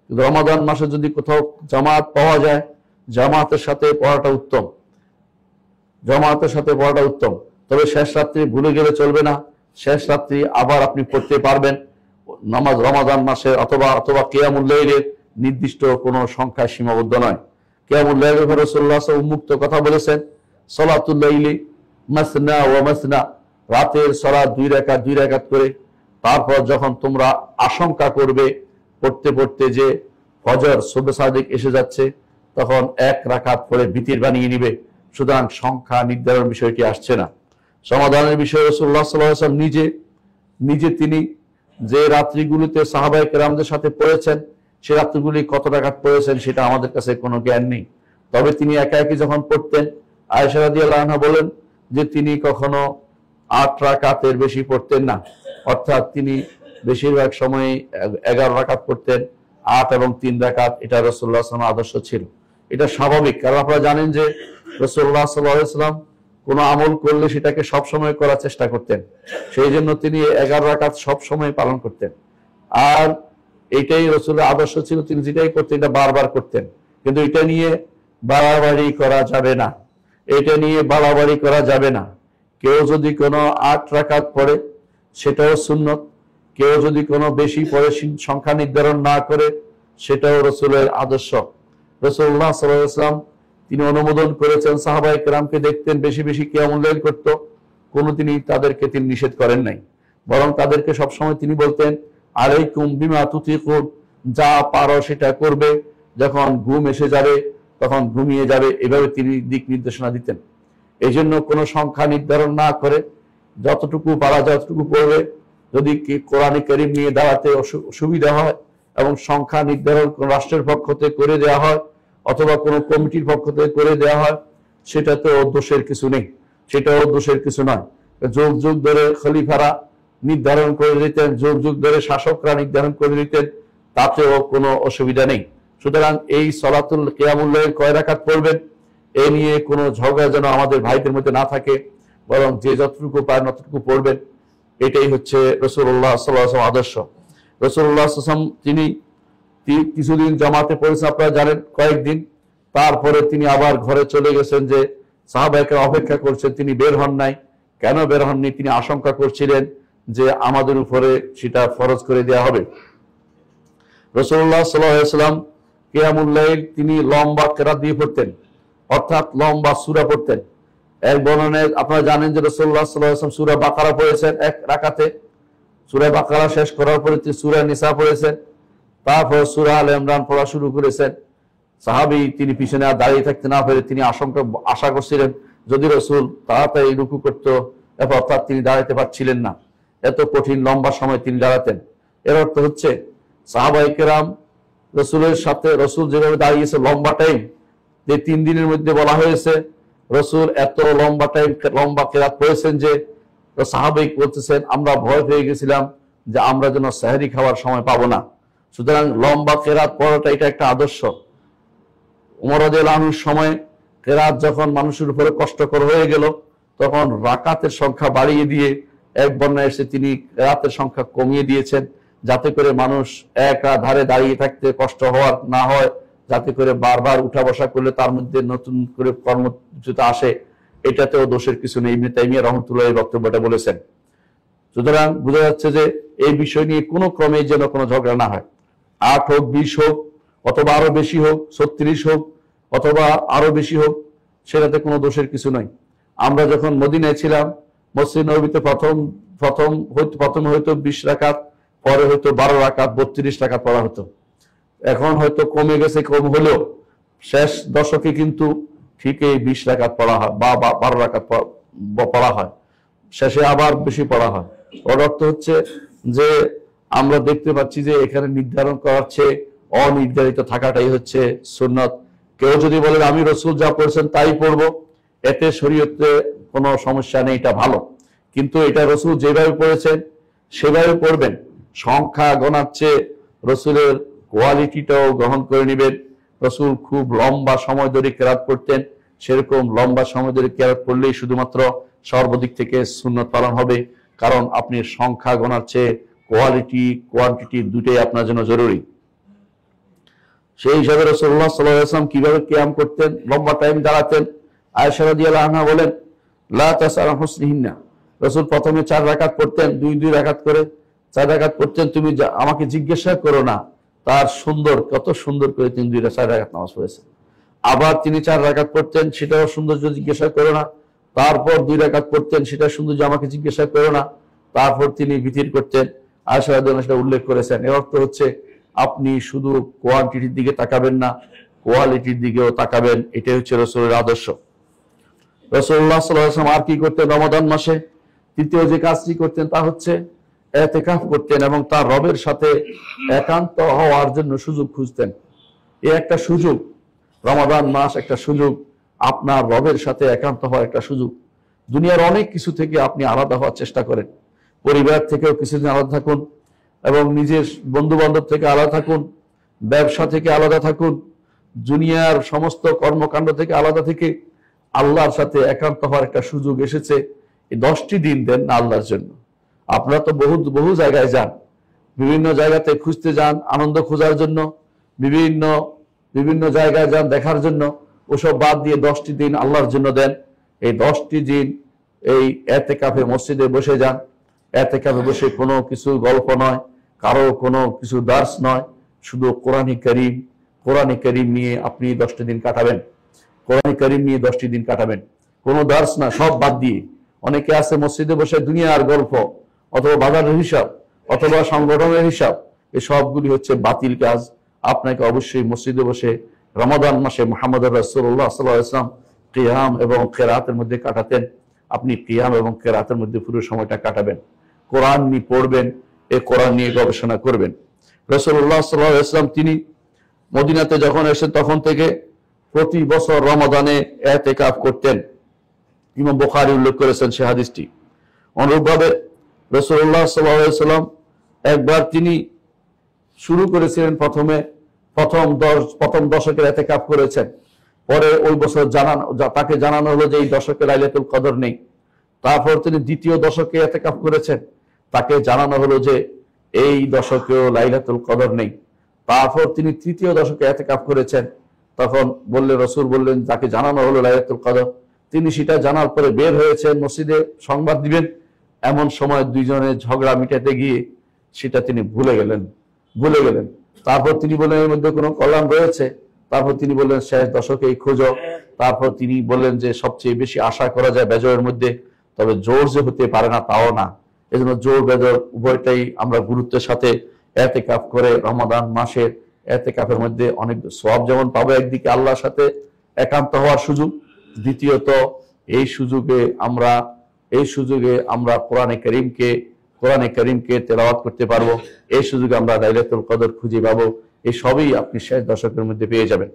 রমাদান মাসে যদি কোথাও জামাত পাওয়া যায়, জামাতের সাথে পড়াটা উত্তম। তবে শেষ রাত্রি ভুলে গেলে চলবে না। শেষ রাত্রি আবার আপনি পড়তে পারবেন নামাজ, রমাদান মাসে অথবা কিয়ামুল লাইলের নির্দিষ্ট কোনো সংখ্যায় সীমাবদ্ধ নয়। কিয়ামুল লাইলের ব্যাপারে রাসূলুল্লাহ সাল্লাল্লাহু আলাইহি ওয়াসাল্লাম উন্মুক্ত কথা বলেছেন, সালাতুল লাইলি মাসনা ওয়া মাসনা, রাতের সালাত 2 রাকাত করে। তারপর যখন তোমরা আশঙ্কা করবে পড়তে পড়তে যে ফজর সুবহ সাদিক এসে যাচ্ছে, তখন 1 রাকাত পড়ে ভিতির বানিয়ে নিবে। সুতরাং সংখ্যা নির্ধারণ বিষয়টি আসছে না। সমাধানের বিষয়ে রাসূলুল্লাহ সাল্লাল্লাহু আলাইহি ওয়াসাল্লাম নিজে তিনি যে রাত্রিগুলোতে সাহাবায়ে কেরামদের সাথে পড়েছেন, সে রাত্রিগুলি কত রাকাত পড়েছেন সেটা আমাদের কাছে কোনো জ্ঞান নেই। তবে তিনি একা একই যখন পড়তেন, আয়েশা রাদিয়াল্লাহু আনহা বলেন যে তিনি কখনো 8 রাকাতের বেশি পড়তেন না, অর্থাৎ তিনি বেশিরভাগ সময় 11 রাকাত পড়তেন। 8 এবং 3 রাকাত এটা রাসূলুল্লাহ সাল্লাল্লাহু আলাইহি ওয়াসাল্লামের আদর্শ ছিল। এটা স্বাভাবিক, কারণ আপনারা জানেন যে রাসূলুল্লাহ সাল্লাল্লাহু আলাইহি ওয়াসাল্লাম কোনো আমল করলে সেটাকে সবসময় করার চেষ্টা করতেন, সেই জন্য তিনি 11 রাকাত সবসময় পালন করতেন। আর এইটাই রাসূলের আদর্শ ছিল, তিনি যেটাই করতেন এটা বারবার করতেন। কিন্তু এটা নিয়ে বাড়াবাড়ি করা যাবে না, এটা নিয়ে বাড়াবাড়ি করা যাবে না। কেউ যদি কোনো 8 রাকাত পড়ে সেটাও সুন্নত, কেউ যদি কোনো বেশি পড়ে সংখ্যা নির্ধারণ না করে সেটাও রাসূলের আদর্শ। রাসূলুল্লাহ সাল্লাল্লাহু আলাইহি ওয়াসাল্লাম তিনি অনুমোদন করেছেন সাহাবায়ে কেরামকে দেখতেন বেশি বেশি কিয়ামুল লাইল করত, তিনি তাদেরকে তিনি নিষেধ করেন নাই, বরং তাদেরকে সবসময় তিনি বলতেন আলাইকুম বিমা তুতিকুন, যা পারো সেটা করবে, যখন ঘুম এসে যাবে তখন ঘুমিয়ে যাবে, এভাবে তিনি দিক নির্দেশনা দিতেন। এই জন্য কোনো সংখ্যা নির্ধারণ না করে যতটুকু পারা যায় ততটুকু পড়বে। যদি কোরআনে কারীম নিয়ে দাঁড়াতে সুবিধা হয় এবং সংখ্যা নির্ধারণ কোন রাষ্ট্রের পক্ষ থেকে করে দেওয়া হয় অথবা কোনো কমিটির পক্ষ থেকে করে দেওয়া হয়, সেটাতে দোষের কিছু নেই, সেটাও দোষের কিছু নয়। যুগ যুগ ধরে খলিফারা নির্ধারণ করে দিতেন, যুগ যুগ ধরে শাসকরা নির্ধারণ করে দিতেন, তাতেও কোনো অসুবিধা নেই। সুতরাং এই সলাতুল কিয়ামুল লাইল কয় রাকাত পড়বেন এ নিয়ে কোনো ঝগড়া যেন আমাদের ভাইদের মধ্যে না থাকে, বরং যে যতটুকু পারেন ততটুকু পড়বেন। এটাই হচ্ছে রাসূলুল্লাহ সাল্লাল্লাহু আলাইহি ওয়াসাল্লাম আদর্শ। রাসূলুল্লাহ সাল্লাল্লাহু আলাইহি ওয়াসাল্লাম তিনি কিছুদিন জামাতে পড়েছেন, আপনারা জানেন, কয়েকদিন। তারপরে তিনি আবার ঘরে চলে গেছেন, যে সাহাবায়ে অপেক্ষা করছেন, তিনি বের হন নাই। কেন বের হননি? তিনি আশঙ্কা করছিলেন যে আমাদের উপরে সেটা ফরজ করে দেওয়া হবে। রাসূলুল্লাহ সাল্লাল্লাহু আলাইহি ওয়াসাল্লাম কিয়ামুল লাইল তিনি লম্বা কেরাত দিয়ে পড়তেন, অর্থাৎ লম্বা সূরা পড়তেন। এক বর্ণনায় আপনারা জানেন যে রাসূলুল্লাহ সাল্লাল্লাহু আলাইহি ওয়াসাল্লাম সূরা বাকারা পড়েছেন এক রাকাতে, সূরা বাকারা শেষ করার পরে তিনি সূরা নিসা পড়েছেন, তারপর সূরা আলে ইমরান পড়া শুরু করেছেন। সাহাবী তিনি পিছনে আর দাঁড়িয়ে থাকতে না পেরে তিনি আশা করছিলেন যদি রাসূল তাড়াতাড়ি রুকু করত, অর্থাৎ তিনি দাঁড়াতে পারছিলেন না, এত কঠিন লম্বা সময় তিনি দাঁড়াতেন। এর অর্থ হচ্ছে সাহাবায়ে কেরাম রাসূলের সাথে, রাসূল যেভাবে দাঁড়িয়েছে লম্বা টাইম, যে 3 দিনের মধ্যে বলা হয়েছে রাসূল এত লম্বা টাইম লম্বা কেরাত পড়েছেন যে সাহাবাই বলতেছেন আমরা ভয় পেয়ে গেছিলাম যে আমরা যেন সেহরি খাওয়ার সময় পাবো না। সুতরাং লম্বা কেরাত পড়াটা এটা একটা আদর্শ। ওমর রাদিয়াল্লাহু আনহুর সময় কেরাত যখন মানুষের উপরে কষ্টকর হয়ে গেল, তখন রাকাতের সংখ্যা বাড়িয়ে দিয়ে এক বর্ণায় এসে তিনি কেরাতের সংখ্যা কমিয়ে দিয়েছেন, যাতে করে মানুষ এক ধারে দাঁড়িয়ে থাকতে কষ্ট হওয়ার না হয়, যাতে করে বারবার উঠা বসা করলে তার মধ্যে নতুন করে কর্মচ্যুতা আসে। এটাতেও দোষের কিছু নেই। ইবনে তাইমিয়া রাহমাতুল্লাহ এই বক্তব্যটা বলেছেন। সুতরাং বোঝা যাচ্ছে যে এই বিষয় নিয়ে কোনো ক্রমে যেন কোনো ঝগড়া না হয়। 8 হোক, 20 হোক, অথবা আরো বেশি হোক, 36 হোক, অথবা আরো বেশি হোক, সেটাতে কোনো দোষের কিছু নাই। আমরা যখন মদিনায় ছিলাম, মসজিদ নববীতে প্রথম হয়তো 20 রাকাত, পরে হয়তো 12 রাকাত, 32 রাকাত পড়া হতো। এখন হয়তো কমে গেছে, কম হলেও শেষ দশকে কিন্তু ঠিক এই 20 রাকাত পড়া হয় বা 12 রাকাত পড়া হয়, শেষে আবার বেশি পড়া হয়। ওর অর্থ হচ্ছে যে আমরা দেখতে পাচ্ছি যে এখানে নির্ধারণ করার চেয়ে অনির্ধারিত থাকাটাই হচ্ছে সুন্নত। কেউ যদি বলেন আমি রাসূল যা পড়ছেন তাই পড়বো, এতে শরীয়তে কোনো সমস্যা নেই, এটা ভালো। কিন্তু এটা রাসূল যেভাবে পড়েছেন সেভাবে পড়বেন। সংখ্যা গণার চেয়ে রাসূলের কোয়ালিটিটাও গ্রহণ করে নেবেন। রাসূল খুব লম্বা সময় ধরে কেরাত পড়তেন, সেরকম লম্বা সময় ধরে কেরাত পড়লেই শুধুমাত্র সর্বদিক থেকে সুন্নত পালন হবে। কারণ আপনি সংখ্যা গণার চেয়ে কোয়ালিটি কোয়ান্টিটি দুটোই আপনার জন্য জরুরি। সেই হিসাবে রাসূলুল্লাহ সাল্লাল্লাহু আলাইহি ওয়াসাল্লাম কিভাবে কিয়াম করতেন, লম্বা টাইম দাঁড়াতেন। আয়েশা রাদিয়াল্লাহু আনহা বলেন লা তাসআল হুসনিহিন্না, রাসূল প্রথমে 4 রাকাত পড়তেন, 2 রাকাত করে 4 রাকাত পড়তেন। তুমি আমাকে জিজ্ঞাসা করো না তার সুন্দর, কত সুন্দর করে তিনি 4 রাকাত নামাজ পড়েছেন। আবার তিনি 4 রাকাত পড়তেন, সেটাও সৌন্দর্য জিজ্ঞাসা করো না। তারপর 2 রাকাত পড়তেন, সেটা সৌন্দর্য আমাকে জিজ্ঞাসা করো না। তারপর তিনি বিতির করতেন। আয়েশা রাদিয়াল্লাহু আনহা সেটা উল্লেখ করেছেন। এর অর্থ হচ্ছে আপনি শুধু কোয়ান্টিটির দিকে তাকাবেন না, কোয়ালিটির দিকেও তাকাবেন। এটাই হচ্ছে রাসূলের আদর্শ। রাসূলুল্লাহ সাল্লাল্লাহু আলাইহি ওয়াসাল্লাম আর কি করতেন রমাদান মাসে? তৃতীয় যে কাজটি করতেন তা হচ্ছে ইতিকাফ করতেন এবং তার রবের সাথে একান্ত হওয়ার জন্য সুযোগ খুঁজতেন। এই একটা সুযোগ, রমাদান মাস একটা সুযোগ, আপনার রবের সাথে একান্ত হওয়ার একটা সুযোগ। দুনিয়ার অনেক কিছু থেকে আপনি আলাদা হওয়ার চেষ্টা করেন, পরিবার থেকেও কিছুদিন আলাদা থাকুন, এবং নিজের বন্ধু বান্ধব থেকে আলাদা থাকুন, ব্যবসা থেকে আলাদা থাকুন, দুনিয়ার সমস্ত কর্মকাণ্ড থেকে আলাদা থেকে আল্লাহর সাথে একান্ত হওয়ার একটা সুযোগ এসেছে। এই 10টি দিন দেন না আল্লাহর জন্য। আপনারা তো বহু জায়গায় যান, বিভিন্ন জায়গাতে খুঁজতে যান, আনন্দ খোঁজার জন্য, বিভিন্ন জায়গায় যান দেখার জন্য। ওসব বাদ দিয়ে 10টি দিন আল্লাহর জন্য দেন। এই 10টি দিন এই ইতিকাফে মসজিদে বসে যান। ইতিকাফে বসে কোনো কিছু গল্প নয়, কারো কোনো কিছু দার্স নয়, শুধু কোরআনে কারীম নিয়ে আপনি 10টি দিন কাটাবেন। কোরআনে কারীম নিয়ে 10টি দিন কাটাবেন, কোনো দার্স না, সব বাদ দিয়ে। অনেকে আছে মসজিদে বসে দুনিয়ার গল্প, অথবা বাজারের হিসাব, অথবা সংগঠনের হিসাব। এই সবগুলি হচ্ছে বাতিল কাজ। আপনাকে অবশ্যই মসজিদে বসে রমাদান মাসে মুহাম্মদ রাসূলুল্লাহ সাল্লাল্লাহু আলাইহি ওয়াসাল্লাম কিয়াম এবং কিরাতের মধ্যে কাটাতেন। আপনি কিয়াম এবং কিরাতের মধ্যে পুরো সময়টা কাটাবেন, কোরআন নিয়ে পড়বেন, এই কোরআন নিয়ে গবেষণা করবেন। রাসূলুল্লাহ সাল্লাল্লাহু আলাইহি ওয়াসাল্লাম তিনি মদিনাতে যখন এসেছেন তখন থেকে প্রতি বছর রমাদানে ইতিকাফ করতেন। ইমাম বুখারী উল্লেখ করেছেন সে হাদিসটি। অনুরূপভাবে রাসূলুল্লাহ সাল্লাল্লাহু আলাইহি ওয়াসাল্লাম একবার তিনি শুরু করেছিলেন, প্রথম দশকের ইতিকাফ করেছেন। পরে ওই বছর তাকে জানানো হলো যে এই দশকে লাইলাতুল কদর নেই। তারপর তিনি দ্বিতীয় দশকে ইতিকাফ করেছেন, তাকে জানানো হলো যে এই দশকেও লাইলাতুল কদর নেই। তারপর তিনি তৃতীয় দশকে ইতিকাফ করেছেন, তখন রাসূল বললেন, যাকে জানানো হলো লাইলাতুল কদর, তিনি সেটা জানার পরে বের হয়েছেন মসজিদে সংবাদ দিবেন। এমন সময় দুইজনে ঝগড়া মিটাতে গিয়ে সেটা তিনি ভুলে গেলেন। তারপর তিনি বললেন এর মধ্যে কোনো কল্যাণ রয়েছে। তারপর তিনি বললেন শেষ দশকেই খোঁজো। তারপর তিনি বললেন যে সবচেয়ে বেশি আশা করা যায় বেজরের মধ্যে, তবে জোর যে হতে পারে না তাও না। এজন্য জোর বেজর উভয়টাই আমরা গুরুত্বের সাথে ইতিকাফ করে রমাদান মাসের ইতিকাফের মধ্যে অনেক সওয়াব যেমন পাবো, একদিকে আল্লাহর সাথে একান্ত হওয়ার সুযোগ, দ্বিতীয়ত এই সুযোগে আমরা কোরআনে কারীমকে তেলাওয়াত করতে পারবো। এই সুযোগে আমরা লাইলাতুল কদর খুঁজে পাবো। এই সবই আপনি শেষ দশকের মধ্যে পেয়ে যাবেন।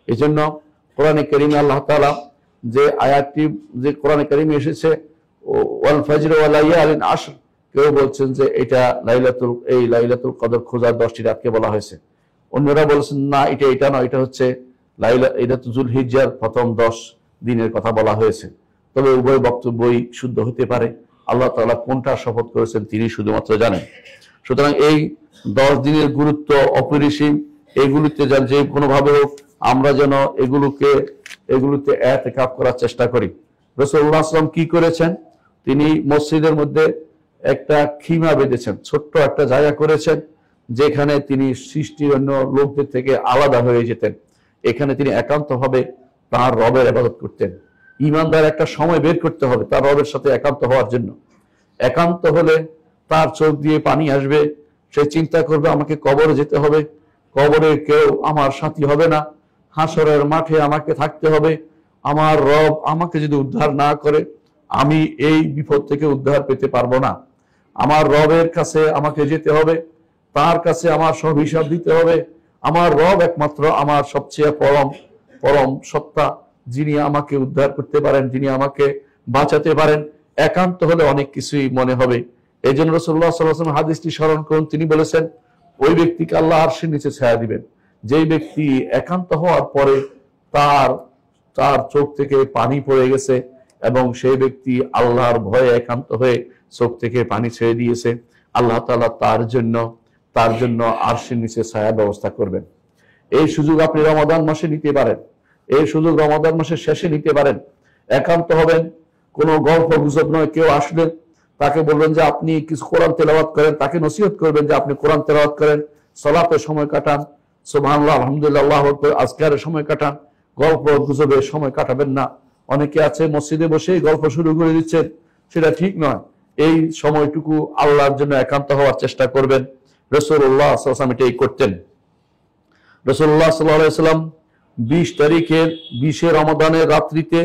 এই জন্য কোরআনে কারীমে আল্লাহ তাআলা যে আয়াতটি যে কোরআনে কারীমে এসেছে, ওয়াল ফজর ওয়া লায়ালিন আশর, কেউ বলছেন যে এটা লাইলাতুল কদর খোঁজার 10টি রাতকে বলা হয়েছে। অন্যরা বলছেন না, এটা নয়, এটা হচ্ছে যুলহিজ্জার প্রথম 10 দিনের কথা বলা হয়েছে। তবে উভয় বক্তব্যই শুদ্ধ হতে পারে। আল্লাহ তাআলা কোনটা শপথ করেছেন তিনি শুধুমাত্র জানেন। সুতরাং এই 10 দিনের গুরুত্ব অপরিসীম। এইগুলিতে যে কোনোভাবে হোক আমরা যেন এগুলোতে ইতিকাফ করার চেষ্টা করি। রাসূলুল্লাহ সাল্লাল্লাহু আলাইহি ওয়াসাল্লাম কি করেছেন, তিনি মসজিদের মধ্যে একটা খিমা বেঁধেছেন, ছোট্ট একটা জায়গা করেছেন, যেখানে তিনি সৃষ্টির অন্য লোকদের থেকে আলাদা হয়ে যেতেন। এখানে তিনি একান্তভাবে তার রবের ইবাদত করতেন। ঈমানদার একটা সময় বের করতে হবে তার রবের সাথে একান্ত হওয়ার জন্য। একান্ত হলে তার চোখ দিয়ে পানি আসবে, সে চিন্তা করবে আমাকে কবরে যেতে হবে, কবরে কেউ আমার সাথী হবে না, হাসরের মাঠে আমাকে থাকতে হবে। আমার রব আমাকে যদি উদ্ধার না করে আমি এই বিপদ থেকে উদ্ধার পেতে পারবো না। আমার রবের কাছে আমাকে যেতে হবে, তার কাছে আমার সব হিসাব দিতে হবে। আমার রব একমাত্র আমার সবচেয়ে পরম সত্তা, যিনি আমাকে উদ্ধার করতে পারেন, যিনি আমাকে বাঁচাতে পারেন। একান্ত হলে অনেক কিছুই মনে হবে। এই জন্য রাসূলুল্লাহ সাল্লাল্লাহু আলাইহি ওয়াসাল্লাম হাদিসটি স্মরণ করুন, তিনি বলেছেন ওই ব্যক্তিকে আল্লাহ আরশের নিচে ছায়া দিবেন, যেই ব্যক্তি একান্ত হওয়ার পরে তার চোখ থেকে পানি পড়ে গেছে এবং সেই ব্যক্তি আল্লাহর ভয়ে একান্ত হয়ে চোখ থেকে পানি ছেড়ে দিয়েছে। আল্লাহ তাআলা তার জন্য আরশের নিচে ছায়া ব্যবস্থা করবেন। এই সুযোগ আপনি রমাদান মাসে নিতে পারেন, এই সুযোগ রমাদান মাসের শেষে নিতে পারেন। একান্ত হবেন, কোনো গল্প গুজব নয়। কেউ আসলে তাকে বলবেন যে আপনি কিছু কোরআন তেলাওয়াত করেন, তাকে নসিহত করবেন যে আপনি কোরআন তেলাওয়াত করেন, সালাতে সময় কাটান, সুবহানাল্লাহ আলহামদুলিল্লাহ আল্লাহু আকবার আজকারের সময় কাটান, গল্প গুজবে সময় কাটাবেন না। অনেকে আছে মসজিদে বসেই গল্প শুরু করে দিচ্ছেন, সেটা ঠিক নয়। এই সময়টুকু আল্লাহর জন্য একান্ত হওয়ার চেষ্টা করবেন। রাসূলুল্লাহ সাল্লাল্লাহু আলাইহি ওয়াসাল্লাম এটাই করতেন। রাসূলুল্লাহ সাল্লাল্লাহু আলাইহি ওয়াসাল্লাম 20 রমাদানের রাত্রিতে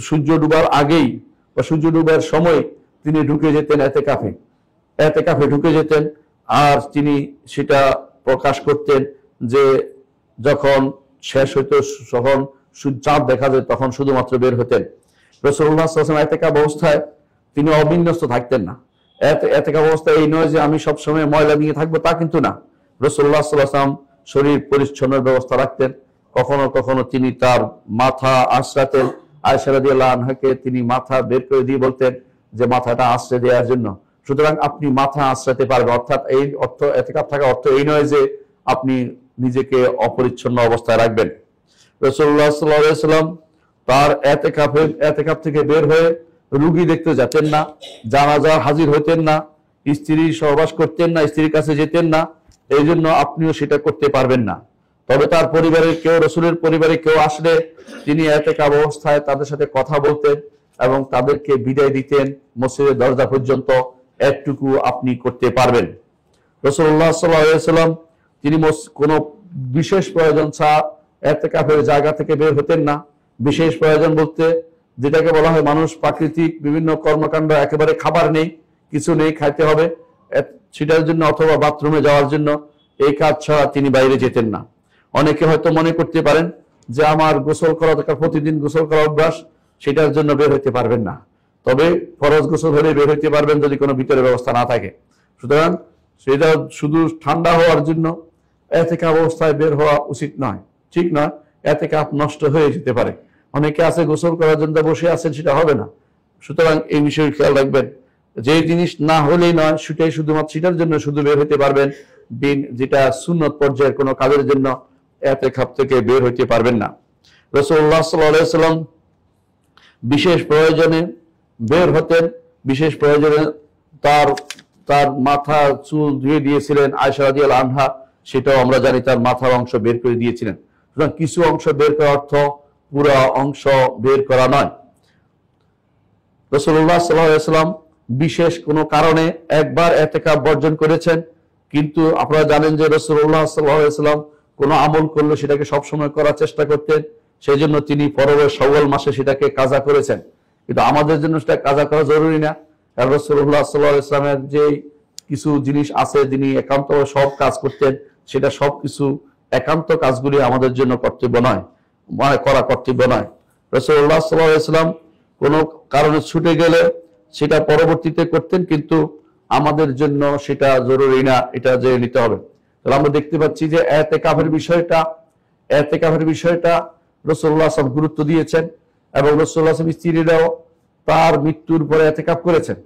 সূর্য ডুবার আগেই বা সূর্য ডুবার সময় তিনি ঢুকে যেতেন ইতিকাফে। এতেকাফে ঢুকে যেতেন, আর তিনি সেটা প্রকাশ করতেন যে যখন শেষ হইতো, যখন চাঁদ দেখা যায় তখন শুধুমাত্র বের হতেন। রাসূলুল্লাহ সাল্লাল্লাহু আলাইহি ওয়াসাল্লাম এতেকাফ অবস্থায় তিনি অবিন্যস্ত থাকতেন না। এতেকাফ অবস্থায় এই নয় যে আমি সবসময় ময়লা নিয়ে থাকবো, তা কিন্তু না। রাসূলুল্লাহ সাল্লাল্লাহু আলাইহি ওয়াসাল্লাম শরীর পরিচ্ছন্নের ব্যবস্থা রাখতেন। কখনো কখনো তিনি তার মাথা আঁচড়াতেন। আয়েশা রাদিয়াল্লাহু আনহাকে তিনি মাথা বের করে দিয়ে বলতেন যে মাথাটা আঁচড়ে দেওয়ার জন্য। সুতরাং আপনি মাথা আঁচড়াতে পারবেন, অর্থাৎ এই অর্থ, এতেকাফ থাকার অর্থ এই নয় যে আপনি নিজেকে অপরিচ্ছন্ন অবস্থায় রাখবেন। রাসূলুল্লাহ সাল্লাল্লাহু আলাইহি ওয়াসাল্লাম তার এতেকাফ থেকে বের হয়ে রোগী দেখতে যেতেন না, জানাজা হাজির হতেন না, স্ত্রী সহবাস করতেন না, স্ত্রীর কাছে যেতেন না। এই জন্য আপনিও সেটা করতে পারবেন না। তবে তার পরিবারের কেউ, রাসূলের পরিবারে কেউ আসলে তিনি এতেকাফ অবস্থায় তাদের সাথে কথা বলতেন এবং তাদেরকে বিদায় দিতেন মসজিদের দরজা পর্যন্ত। একটুকু আপনি করতে পারবেন। রাসূলুল্লাহ সাল্লাল্লাহু আলাইহি ওয়াসাল্লাম তিনি কোনো বিশেষ প্রয়োজন ছাড়া এতেকাফের জায়গা থেকে বের হতেন না। বিশেষ প্রয়োজন বলতে যেটাকে বলা হয় মানুষ প্রাকৃতিক বিভিন্ন কর্মকাণ্ড, একেবারে খাবার নেই, কিছু নেই, খাইতে হবে, সেটার জন্য অথবা বাথরুমে যাওয়ার জন্য, এই কাজ ছাড়া তিনি বাইরে যেতেন না। অনেকে হয়তো মনে করতে পারেন যে আমার গোসল করা দরকার, প্রতিদিন গোসল করা অভ্যাস, সেটার জন্য বের হইতে পারবেন না। তবে ফরজ গোসল হলে বের হইতে পারবেন যদি কোনো ভিতরে ব্যবস্থা না থাকে। সুতরাং সেটা শুধু ঠান্ডা হওয়ার জন্য এতেকাফ অবস্থায় বের হওয়া উচিত নয়, ঠিক নয়। এতেকাফ নষ্ট হয়ে যেতে পারে। অনেকে আছে গোসল করার জন্য বসে আছেন, সেটা হবে না। সুতরাং এই বিষয়ে খেয়াল রাখবেন, যে জিনিস না হলেই নয় সেটাই শুধুমাত্র সেটার জন্য শুধু বের হইতে পারবেন, যেটা সুন্নত পর্যায়ের কোনো কাজের জন্য এতেকাফ থেকে বের হইতে পারবেন না। রাসূলুল্লাহ সাল্লাল্লাহু আলাইহি ওয়াসাল্লাম বিশেষ প্রয়োজনে বের হতেন। বিশেষ প্রয়োজনে তার মাথা চুল ধুয়ে দিয়েছিলেন আয়েশা রাদিয়াল্লাহু আনহা, সেটাও আমরা জানি, তার মাথার অংশ বের করে দিয়েছিলেন। সুতরাং কিছু অংশ বের করার অর্থ পুরো অংশ বের করা নয়। রাসূলুল্লাহ সাল্লাল্লাহু আলাইহি ওয়াসাল্লাম বিশেষ কোনো কারণে একবার এতেকাফ বর্জন করেছেন, কিন্তু আপনারা জানেন যে রাসূলুল্লাহ সাল্লাল্লাহু আলাইহি ওয়াসাল্লাম কোনো আমল করলে সেটাকে সবসময় করার চেষ্টা করতেন। সেই জন্য তিনি পরবর্তী শাওয়াল মাসে সেটাকে কাজা করেছেন। কিন্তু আমাদের জন্য সেটা কাজা করা জরুরি না। কারণ রাসূলুল্লাহ সাল্লাল্লাহু আলাইহি ওয়াসাল্লামের যে কিছু জিনিস আছে যিনি একান্তভাবে সব কাজ করতেন, সেটা সব কিছু একান্ত কাজগুলি আমাদের জন্য কর্তব্য নয়, করা কর্তব্য নয়। রাসূলুল্লাহ সাল্লাল্লাহু আলাইহি ওয়াসাল্লাম কোনো কারণে ছুটে গেলে সেটা পরবর্তীতে করতেন, কিন্তু আমাদের জন্য সেটা জরুরি না, এটা জেনে নিতে হবে। তাহলে আমরা দেখতে পাচ্ছি যে এতেকাফের বিষয়টা রাসূলুল্লাহ সাল্লাল্লাহু আলাইহি ওয়াসাল্লাম গুরুত্ব দিয়েছেন, এবং রাসূলুল্লাহ সাল্লাল্লাহু আলাইহি ওয়াসাল্লাম স্ত্রীরাও তার মৃত্যুর পরে এতেকাফ করেছেন,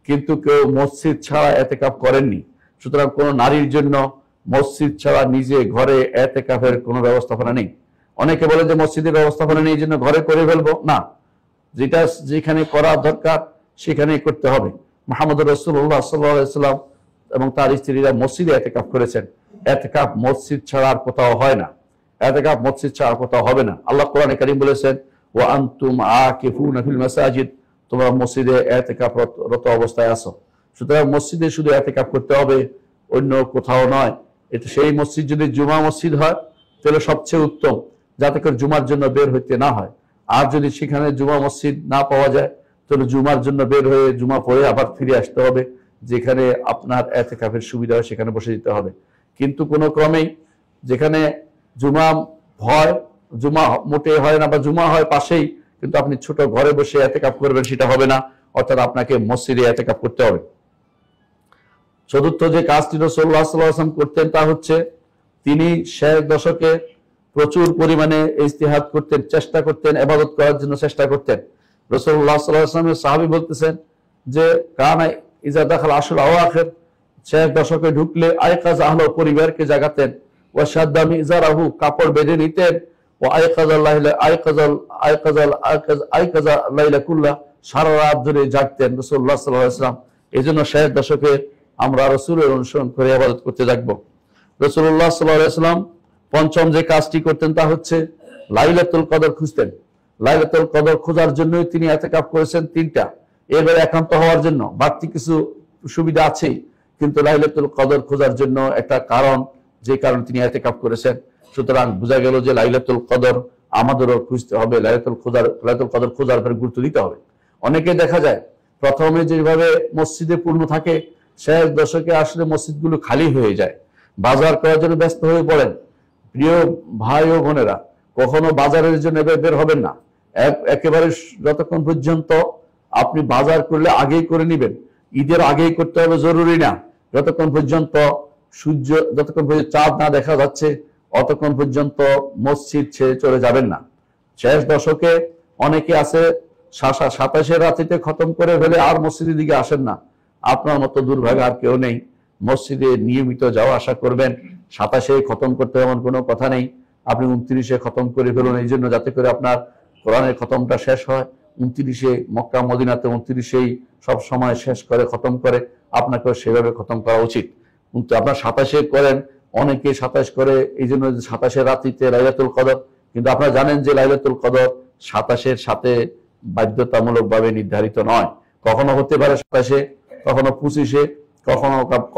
কিন্তু কেউ মসজিদ ছাড়া এতেকাফ করেননি। সুতরাং কোন নারীর জন্য মসজিদ ছাড়া নিজে ঘরে এতেকাফের কোনো ব্যবস্থাপনা নেই। অনেকে বলে যে মসজিদের ব্যবস্থাপনা নেই, এই জন্য ঘরে করে ফেলবো, না, যেটা যেখানে করা দরকার সেখানেই করতে হবে। মুহাম্মদ রাসূলুল্লাহ সাল্লাল্লাহু আলাইহি ওয়াসাল্লাম এবং তার স্ত্রীরা মসজিদে এতেকাফ করেছেন। এতেকাফ মসজিদ ছাড়া আর কোথাও হয় না, এতেকাফ মসজিদ ছাড়া কোথাও হবে না। আল্লাহ কোরআনে কারীম বলেছেন, ওয়া আনতুম আকিফুনা ফিল মাসাজিদ, তোমরা মসজিদে এতেকাফরত অবস্থায় আছো। সুতরাং মসজিদে শুধু এতেকাফ করতে হবে, অন্য কোথাও নয়। এটা সেই মসজিদ যদি জুমা মসজিদ হয় তাহলে সবচেয়ে উত্তম, যাতে করে জুমার জন্য বের হইতে না হয়। আর যদি সেখানে জুমা মসজিদ না পাওয়া যায় তাহলে জুমার জন্য বের হয়ে জুমা পড়ে আবার ফিরে আসতে হবে, যেখানে আপনার এতেকাফের সুবিধা হয় সেখানে বসে যেতে হবে। কিন্তু কোনো ক্রমেই যেখানে জুমা হয়, জুমা মোটে হয় না, বা জুমা হয় পাশেই, কিন্তু আপনি ছোট ঘরে বসে এতেকাফ করবেন, সেটা হবে না। অর্থাৎ আপনাকে মসজিদে এতেকাফ করতে হবে। চতুর্থ যে কাজটি রাসূলুল্লাহ সাল্লাল্লাহু আলাইহি ওয়াসাল্লাম করতেন তা হচ্ছে তিনি শেষ দশকে প্রচুর পরিমাণে ইজতিহাদ করতেন, চেষ্টা করতেন, ইবাদত করার জন্য চেষ্টা করতেন। রাসূলুল্লাহ সাল্লাল্লাহু আলাইহি ওয়াসাল্লামের সাহাবী বলতেছেন যে কানা ইজা দাখাল আশুল আওয়াখির, শেষ দশকে ঢুকলে আয়কাজ আহল, পরিবারকে জাগাতেন, ওয়া শাদ্দা মিজারাহু, কাপড় বেঁধে নিতেন, ওয়া আয়কাজা লাইলা কুল্লা, সারা রাত ধরে জাগতেন রাসূলুল্লাহ সাল্লাল্লাহু আলাইহি ওয়াসাল্লাম। এজন্য শেষ দশকে আমরা রাসূলের অনুসরণ করে ইবাদত করতে থাকবো। রাসূলুল্লাহ সাল্লাল্লাহু আলাইহি ওয়াসাল্লাম পঞ্চম যে কাজটি করতেন তা হচ্ছে লাইলাতুল কদর খুঁজতেন। লাইলাতুল কদর খোঁজার জন্যই তিনি এতেকাফ করেছেন তিনটা। এবারে একান্ত হওয়ার জন্য বাড়তি কিছু সুবিধা আছেই, কিন্তু লাইলাতুল কদর খোঁজার জন্য একটা কারণ, যে কারণে তিনি এতেকাফ করেছেন। সুতরাং বোঝা গেল যে লাইলাতুল কদর আমাদেরও খুঁজতে হবে, লাইলাতুল কদর খোঁজার উপর গুরুত্ব দিতে হবে। অনেকে দেখা যায় প্রথমে যেভাবে মসজিদে পূর্ণ থাকে শেষ দশকে আসলে মসজিদগুলো খালি হয়ে যায়, বাজার করার জন্য ব্যস্ত হয়ে পড়েন। প্রিয় ভাই ও বোনেরা, কখনো বাজারের জন্য বের হবেন না। একেবারে যতক্ষণ পর্যন্ত আপনি বাজার করলে আগেই করে নেবেন, ঈদের আগেই করতে হবে জরুরি না। যতক্ষণ পর্যন্ত যতক্ষণ পর্যন্ত চাঁদ না দেখা যাচ্ছে অতক্ষণ পর্যন্ত মসজিদ ছেড়ে চলে যাবেন না। শেষ দশকে অনেকে আছে 27 রাত্রিতে খতম করে ফেলে আর মসজিদের দিকে আসেন না। আপনার মতো দুর্ভাগ্য আর কেউ নেই। মসজিদে নিয়মিত যাওয়া আসা করবেন। 27 খতম করতে এমন কোনো কথা নেই, আপনি 29 খতম করে ফেলুন, এই জন্য যাতে করে আপনার কোরআনের খতমটা শেষ হয়। 29 মক্কা মদিনাতে 29 সব সময় শেষ করে খতম করে, আপনাকেও সেভাবে খতম করা উচিত। কিন্তু আপনার 27 করেন, অনেকে 27 করে, এই জন্য 27 রাত্রিতে লাইলাতুল কদর। কিন্তু আপনারা জানেন যে লাইলাতুল কদর 27 সাথে বাধ্যতামূলকভাবে নির্ধারিত নয়। কখনো হতে পারে 27, কখনো 25,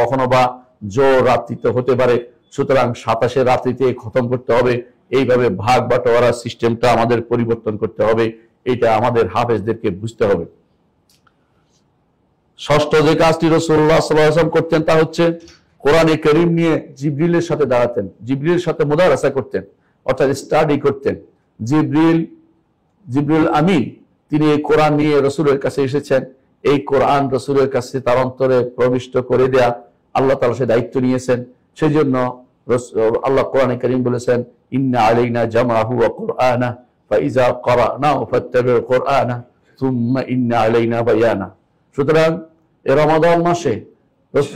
কখনো বা জোর রাত্রিতে হতে পারে। সুতরাং 27 রাত্রিতে খতম করতে হবে, এইভাবে ভাগ বাটোয়ারা সিস্টেমটা আমাদের পরিবর্তন করতে হবে। এটা আমাদের হাফেজদেরকে বুঝতে হবে। ষষ্ঠ যে কাজটি রাসূলুল্লাহ সাল্লাল্লাহু আলাইহি ওয়াসাল্লাম করতেন তা হচ্ছে কোরআনে কারীম নিয়ে জিবরিলের সাথে দাঁড়াতেন, জিবরিলের সাথে মুদারাসা করতেন, অর্থাৎ স্টাডি করতেন। জিবরিল আমিন তিনি এই কোরআন নিয়ে রাসূলের কাছে এসেছেন। এই কোরআন রাসূলের কাছে তার অন্তরে প্রবিষ্ট করে দেয়া আল্লাহ তাআলা সে দায়িত্ব নিয়েছেন। সেই জন্য আল্লাহ কোরআনে কারীম বলেছেন, ইন্না আলাইনা জামাহু ওয়া কুরআনা ফাইজা ক্বারানাহু ফাত্তাবি'ল কুরআনা সুম্মা ইন্না আলাইনা বায়ানা। সুতরাং এই রমাদান মাসে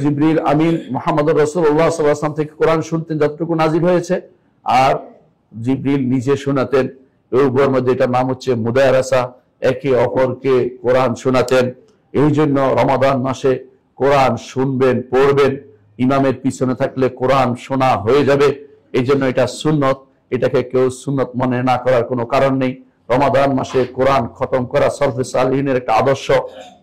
জিবরিল আমিন মুহাম্মদুর রাসূলুল্লাহ সাল্লাল্লাহু আলাইহি ওয়াসাল্লাম থেকে কোরআন শুনতেন যতটুকু নাজিল হয়েছে, আর জিবরিল নিজে শোনাতেন। এর মধ্যে এটার নাম হচ্ছে মুদারাসা, একে অপরকে কোরআন শোনাতেন। এই জন্য রমাদান মাসে কোরআন শুনবেন, পড়বেন। ইমামের পিছনে থাকলে কোরআন শোনা হয়ে যাবে। এই জন্য এটা সুন্নত, এটাকে কেউ সুন্নত মনে না করার কোনো কারণ নেই। রমাদান মাসে কোরআন খতম করা সলফে সালিহিনের একটা আদর্শ।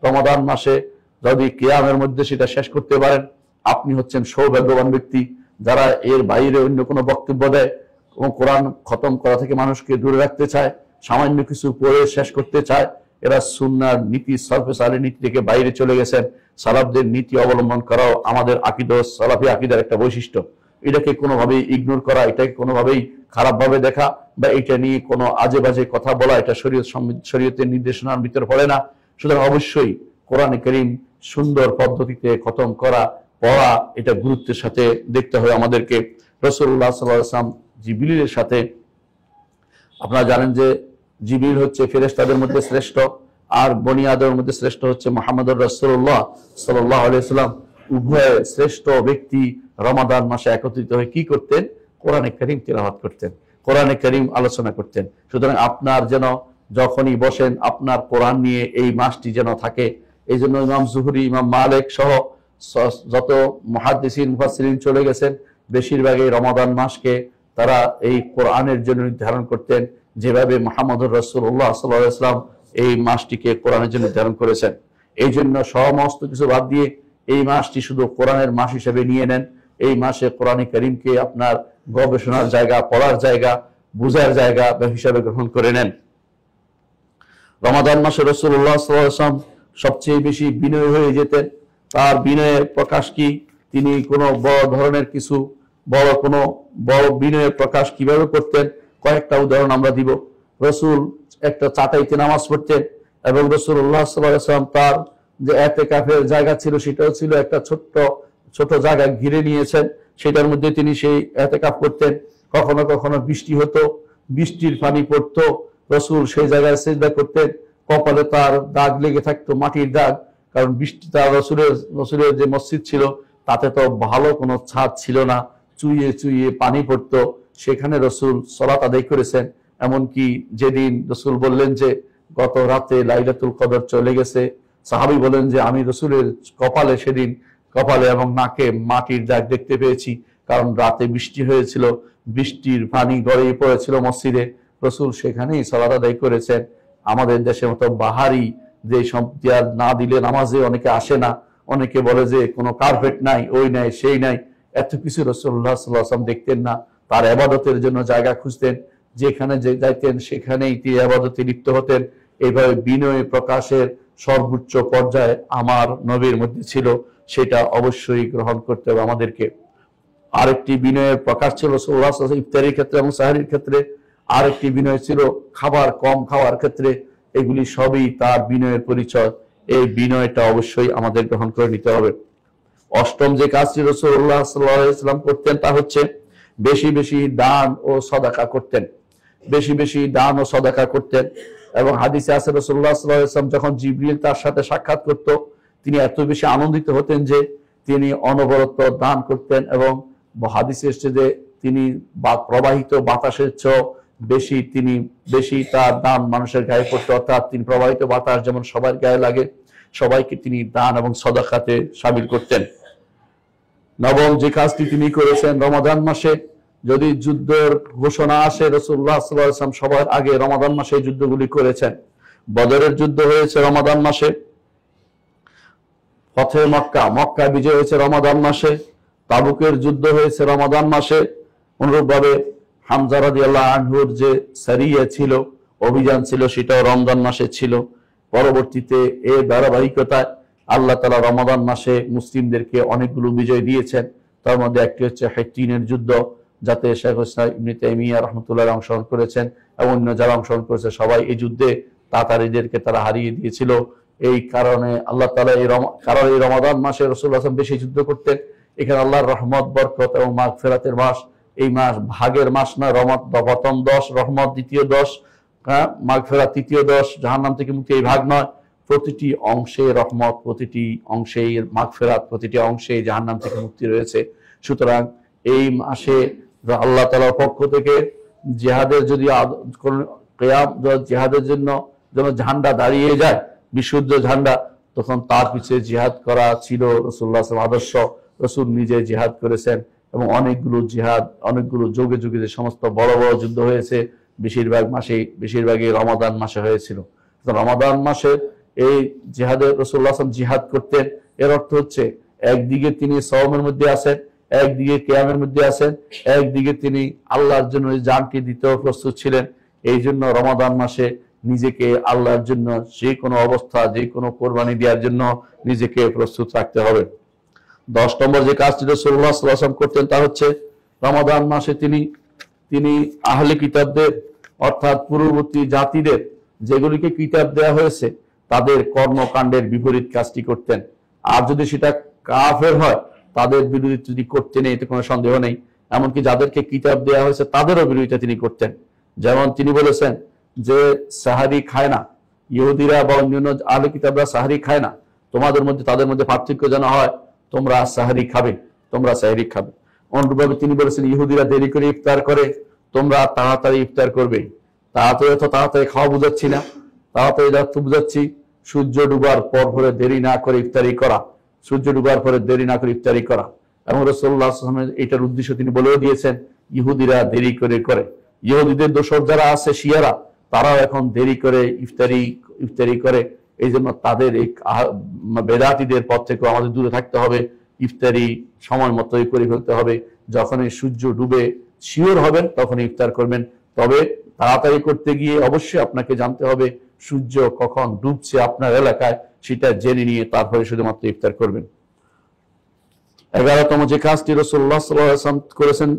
রমাদান মাসে যদি কিয়ামের মধ্যে সেটা শেষ করতে পারেন, আপনি হচ্ছেন সৌভাগ্যবান ব্যক্তি। যারা এর বাইরে অন্য কোনো বক্তব্য দেয় এবং কোরআন খতম করা থেকে মানুষকে দূরে রাখতে চায়, সামান্য কিছু পড়ে শেষ করতে চায়, এরা সুন্নাহর নীতি, সলফে সালিহিনের নীতি থেকে বাইরে চলে গেছেন। সালাফদের নীতি অবলম্বন করাও আমাদের আকীদা, সালাফি আকীদার একটা বৈশিষ্ট্য। এটাকে কোনোভাবেই ইগনোর করা, এটাকে কোনোভাবেই খারাপভাবে দেখা বা এটা নিয়ে কোনো আজে বাজে কথা বলা, এটা শরীয়তের নির্দেশনার ভিতরে পড়ে না। সুতরাং অবশ্যই কোরআনে কারীম সুন্দর পদ্ধতিতে খতম করা, পড়া, এটা গুরুত্বের সাথে দেখতে হবে আমাদেরকে। রাসূলুল্লাহ সাল্লাল্লাহু আলাইহি ওয়াসাল্লাম জিবরিলের সাথে, আপনারা জানেন যে জিবরিল হচ্ছে ফেরেশতাদের মধ্যে শ্রেষ্ঠ, আর বনি আদমের মধ্যে শ্রেষ্ঠ হচ্ছে মুহাম্মদুর রাসূলুল্লাহ সাল্লাল্লাহু আলাইহি ওয়াসাল্লাম। উভয় শ্রেষ্ঠ ব্যক্তি রমাদান মাসে একত্রিত হয়ে কি করতেন? কোরআনে কারীম তিলাওয়াত করতেন, কোরআনে কারীম আলোচনা করতেন। সুতরাং আপনার যেন যখনই বসেন আপনার কোরআন নিয়ে এই মাসটি যেন থাকে। এই জন্য ইমাম জুহরি, ইমাম মালিক সহ যত মুহাদ্দিসিন মুফাসসিরিন চলে গেছেন, বেশিরভাগই রমাদান মাসকে তারা এই কোরআনের জন্য নির্ধারণ করতেন, যেভাবে মুহাম্মদুর রাসূলুল্লাহ সাল্লাল্লাহু আলাইহি ওয়াসাল্লাম এই মাসটিকে কোরআনের জন্য নির্ধারণ করেছেন। এই জন্য সমস্ত কিছু বাদ দিয়ে এই মাসটি শুধু কোরআনের মাস হিসেবে নিয়ে নেন। এই মাসে কোরআনে কারীমকে আপনার গবেষণার জায়গা, পড়ার জায়গা, বুঝার জায়গা হিসাবে গ্রহণ করে নেন। রমাদান মাসে রাসূলুল্লাহ সাল্লাল্লাহু আলাইহি ওয়াসাল্লাম সবচেয়ে বেশি বিনয়ী হয়ে যেতেন। তার বিনয়ের প্রকাশ কি? তিনি কোনো বড় ধরনের কিছু বড় বিনয়ের প্রকাশ কিভাবে করতেন, কয়েকটা উদাহরণ আমরা দিব। রাসূল একটা চাটাইতে নামাজ পড়তেন এবং রাসূলুল্লাহ সাল্লাল্লাহু আলাইহি ওয়াসাল্লাম তার যে ইতিকাফের জায়গা ছিল সেটাও ছিল একটা ছোট জায়গা ঘিরে নিয়েছেন, সেটার মধ্যে তিনি সেই ইতিকাফ করতেন। কখনো কখনো বৃষ্টি হতো, বৃষ্টির পানি পড়তো, রাসূল সেই জায়গায় সিজদা করতেন। কপালে তার দাগ লেগে থাকতো, মাটির দাগ, কারণ বৃষ্টি তার রাসূলের যে মসজিদ ছিল তাতে তো ভালো কোনো ছাদ ছিল না, চুইয়ে চুইয়ে পানি পড়তো। সেখানে রাসূল সালাত আদায় করেছেন। এমনকি যেদিন রাসূল বললেন যে গত রাতে লাইলাতুল কদর চলে গেছে, সাহাবী বলেন যে আমি রাসূলের কপালে এবং নাকে মাটির দাগ দেখতে পেয়েছি, কারণ রাতে বৃষ্টি হয়েছিল, বৃষ্টির পানি গড়িয়ে পড়েছিল মসজিদে। রাসূল সেখানেই সালাত আদায় করেছেন। আমাদের দেশের মতো বাহারি যে সম্প্রদায় না দিলে নামাজে অনেকে আসে না, অনেকে বলে যে কোনো কার্পেট নাই, ওই নাই, সেই নাই, এত কিছু রাসূলুল্লাহ সাল্লাল্লাহু আলাইহি ওয়াসাল্লাম দেখতেন না। তার ইবাদতের জন্য জায়গা খুঁজতেন, যেখানে যে যাইতেন সেখানেই তিনি ইবাদতে লিপ্ত হতেন। এইভাবে বিনয় প্রকাশের সর্বোচ্চ পর্যায়ে আমার নবীর মধ্যে ছিল, সেটা অবশ্যই গ্রহণ করতে হবে আমাদেরকে। আরেকটি বিনয়ের প্রকাশ ছিল রাসূলুল্লাহ সাল্লাল্লাহু আলাইহি ওয়াসাল্লাম ইফতারির ক্ষেত্রে এবং সাহরির ক্ষেত্রে। আরেকটি বিনয় ছিল খাবার কম খাওয়ার ক্ষেত্রে। এগুলি সবই তার বিনয়ের পরিচয়। এই বিনয়টা অবশ্যই আমাদের গ্রহণ করে নিতে হবে। অষ্টম যে কাজটি রাসূলুল্লাহ সাল্লাল্লাহু আলাইহি ওয়াসাল্লাম করতেন তা হচ্ছে বেশি বেশি দান ও সদাকা করতেন। বেশি বেশি দান ও সদাকা করতেন। এবং হাদিসে আছে রাসূলুল্লাহ সাল্লাল্লাহু আলাইহি ওয়াসাল্লাম যখন জিবরিল তার সাথে সাক্ষাৎ করত, তিনি এত বেশি আনন্দিত হতেন যে তিনি অনবরত দান করতেন। এবং হাদিসে এসেছে যে তিনি প্রবাহিত বাতাসের চেয়েও বেশি তার দান মানুষের গায়ে পড়তো। অর্থাৎ তিনি প্রবাহিত বাতাস যেমন সবার গায়ে লাগে, সবাইকে তিনি দান এবং সদাকাতে শামিল করতেন। নবম যে কাজটি তিনি করেছেন, রমাদান মাসে যদি যুদ্ধের ঘোষণা আসে, রাসূলুল্লাহ সাল্লাল্লাহু আলাইহি ওয়াসাল্লাম সবার আগে রমাদান মাসে এই যুদ্ধগুলি করেছেন। বদরের যুদ্ধ হয়েছে রমাদান মাসে, ফতে মক্কা বিজয় হয়েছে রমাদান মাসে, তাবুকের যুদ্ধ হয়েছে রমাদান মাসে। অনুরূপভাবে হামজা রাদিয়াল্লাহু আনহুর যে সারিয়া ছিল, অভিযান ছিল, সেটাও রমজান মাসে ছিল। পরবর্তীতে এই ধারাবাহিকতায় আল্লাহ তাআলা রমাদান মাসে মুসলিমদেরকে অনেকগুলো বিজয় দিয়েছেন। তার মধ্যে একটি হচ্ছে হিত্তিনের যুদ্ধ, যাতে শেখ ইসলাম ইবনে তাইমিয়া রাহমাতুল্লাহ অংশগ্রহণ করেছেন এবং অন্য যারা অংশগ্রহণ করেছে সবাই এই যুদ্ধে তাতারীদেরকে তারা হারিয়ে দিয়েছিল। এই কারণে আল্লাহ তাআলা এই রমাদান মাসে রাসূলুল্লাহ সাল্লাল্লাহু আলাইহি ওয়াসাল্লাম বেশি যুদ্ধ করতেন। এখানে আল্লাহর রহমত, বরকত এবং মাগফিরাতের মাস। এই মাস ভাগের মাস না, রহমত প্রথম 10, রহমত দ্বিতীয় 10, মাগফিরাত তৃতীয় 10, জাহান্নাম থেকে মুক্তি এই ভাগ নয়। প্রতিটি অংশে রহমত, প্রতিটি অংশে মাগফিরাত, প্রতিটি অংশে জাহান্নাম থেকে মুক্তি রয়েছে। সুতরাং এই মাসে আল্লাহ তাআলার পক্ষ থেকে জিহাদের যদি জিহাদের জন্য ঝান্ডা দাঁড়িয়ে যায়, বিশুদ্ধ ঝান্ডা, তখন তার পিছিয়ে জিহাদ করা ছিল রাসূলুল্লাহ সাল্লাল্লাহু আলাইহি ওয়াসাল্লাম আদর্শ। রাসূল নিজে জিহাদ করেছেন এবং অনেকগুলো যুগে যুগে যে সমস্ত বড় বড় যুদ্ধ হয়েছে বেশিরভাগই রমাদান মাসে হয়েছিল। রমাদান মাসে এই জিহাদে রাসূলুল্লাহ সাল্লাল্লাহু আলাইহি ওয়াসাল্লাম জিহাদ করতেন। এর অর্থ হচ্ছে একদিকে তিনি সওমের মধ্যে আছেন, একদিকে কিয়ামের মধ্যে আছেন, একদিকে তিনি আল্লাহর জন্য জানকে দিতেও প্রস্তুত ছিলেন। এই জন্য রমাদান মাসে নিজেকে আল্লাহর জন্য যে কোনো অবস্থা, যে কোনো কোরবানি দেওয়ার জন্য নিজেকে প্রস্তুত রাখতে হবে। 10 নম্বর যে কাজটি রাসূলুল্লাহ সাল্লাল্লাহু আলাইহি ওয়াসাল্লাম করতেন তা হচ্ছে রমাদান মাসে তিনি আহলে কিতাবদের, অর্থাৎ পূর্ববর্তী জাতিদের যেগুলিকে কিতাব দেওয়া হয়েছে তাদের কর্মকাণ্ডের বিপরীত কাজটি করতেন। আর যদি সেটা কাফের হয় তাদের বিরোধিতা তিনি করতেন, এতে কোনো সন্দেহ নেই। এমনকি যাদেরকে কিতাব দেওয়া হয়েছে তাদেরও বিরোধিতা তিনি করতেন। যেমন তিনি বলেছেন যে সাহারি খায় না, ইহুদিরা বা অন্যান্য আহলে কিতাবরা সাহারি খায় না, তোমাদের মধ্যে তাদের মধ্যে পার্থক্য যেন হয়, তোমরা সাহারি খাবে। অনুরূপভাবে তিনি বলেছেন ইহুদিরা দেরি করে ইফতার করে, তোমরা তাড়াতাড়ি ইফতার করবে। তাড়াতাড়ি খাওয়া বুঝাচ্ছি না, তাড়াতাড়ি বুঝাচ্ছি সূর্য ডুবার পর দেরি না করে ইফতারি করা। এবং রাসূলুল্লাহ সাল্লাল্লাহু আলাইহি ওয়াসাল্লাম এটার উদ্দেশ্য তিনি বলেও দিয়েছেন, ইহুদিরা দেরি করে। ইহুদিদের দোসর যারা আছে শিয়ারা, তারাও এখন দেরি করে ইফতারি করে। এই জন্য তাদের এই বেদাতীদের পথ থেকে আমাদের দূরে থাকতে হবে। ইফতারি সময় মতোই করে ফেলতে হবে। যখনই সূর্য ডুবে শিওর হবেন তখন ইফতার করবেন। তবে তাড়াতাড়ি করতে গিয়ে অবশ্যই আপনাকে জানতে হবে সূর্য কখন ডুবছে আপনার এলাকায়, সেটা জেনে নিয়ে তারপরে শুধুমাত্র ইফতার করবেন। 11তম যে কাজটি রাসূলুল্লাহ সাল্লাল্লাহু আলাইহি ওয়াসাল্লাম করেছেন,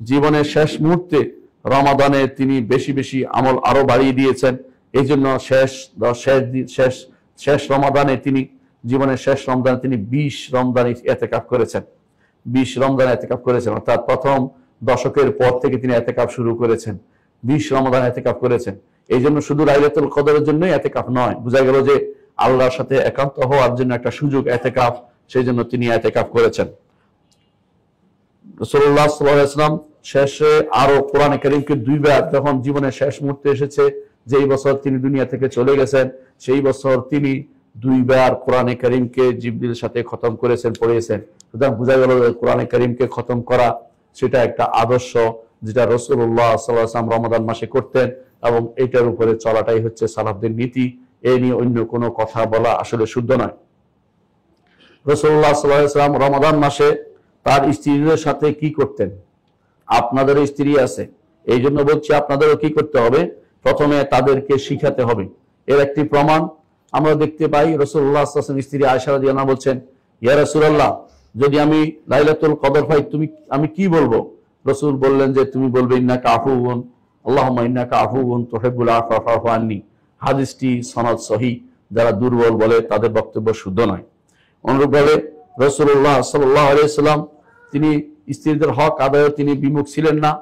জীবনের শেষ মুহূর্তে রমাদানে তিনি বেশি আমল আরো বাড়িয়ে দিয়েছেন। এই জন্য শেষ রমাদানে তিনি জীবনের শেষ রমজানে তিনি 20 রমজান ইতিকাফ করেছেন। 20 রমজান ইতিকাফ করেছেন, অর্থাৎ প্রথম দশকের পর থেকে তিনি ইতিকাফ শুরু করেছেন। 20 রমজান ইতিকাফ করেছেন। এই জন্য শুধু লাইলাতুল কদরের জন্যই ইতিকাফ নয়, বোঝা গেল যে আল্লাহর সাথে একান্ত হওয়ার জন্য একটা সুযোগ ইতিকাফ, সেই জন্য তিনি ইতিকাফ করেছেন। রাসূলুল্লাহ সাল্লাল্লাহু আলাইহি ওয়াসাল্লাম শেষে আরো কোরআনে কারীমকে 2 বার, যখন জীবনের শেষ মুহূর্তে এসেছে, যেই বছর তিনি দুনিয়া থেকে চলে গেছেন, সেই বছর তিনি 2 বার কোরআনে কারীমকে জিবরিলের সাথে খতম করেছেন, পড়িয়েছেন। সুতরাং বোঝা গেল কোরআনে কারীমকে খতম করা সেটা একটা আদর্শ, যেটা রাসূলুল্লাহ সাল্লাল্লাহু আলাইহি ওয়াসাল্লাম রমাদান মাসে করতেন, এবং এটার উপরে চলাটাই হচ্ছে সালাফদের নীতি। এই নিয়ে অন্য কোনো কথা বলা আসলে শুদ্ধ নয়। রাসূলুল্লাহ সাল্লাল্লাহু আলাইহি ওয়াসাল্লাম রমাদান মাসে তার স্ত্রীদের সাথে কি করতেন? আপনাদের স্ত্রী আছে, এই জন্য বলছি আপনাদেরও কি করতে হবে, প্রথমে তাদেরকে শিখাতে হবে। এর একটি প্রমাণ আমরা দেখতে পাই রাসূলুল্লাহ সাল্লাল্লাহু আলাইহি ওয়াসাল্লাম স্ত্রী আয়েশা রাদিয়াল্লাহু আনহা বলছেন, ইয়া রাসূলুল্লাহ, যদি আমি লাইলাতুল কদর পাই আমি কি বলবো? রাসূল বললেন যে তুমি বলবে ইন্নাকা আফুউন, আল্লাহুম্মা ইন্নাকা আফুউন তুহিব্বুল আফওয়া ফা'ফু আন্নি। হাদিসটি সনদ সহিহ, যারা দুর্বল বলে তাদের বক্তব্য শুদ্ধ নয়। অনুরূপভাবে রাসূলুল্লাহ সাল্লাল্লাহু আলাইহি ওয়াসাল্লাম তিনি স্ত্রীদের হক আদায়ে তিনি বিমুখ ছিলেন না,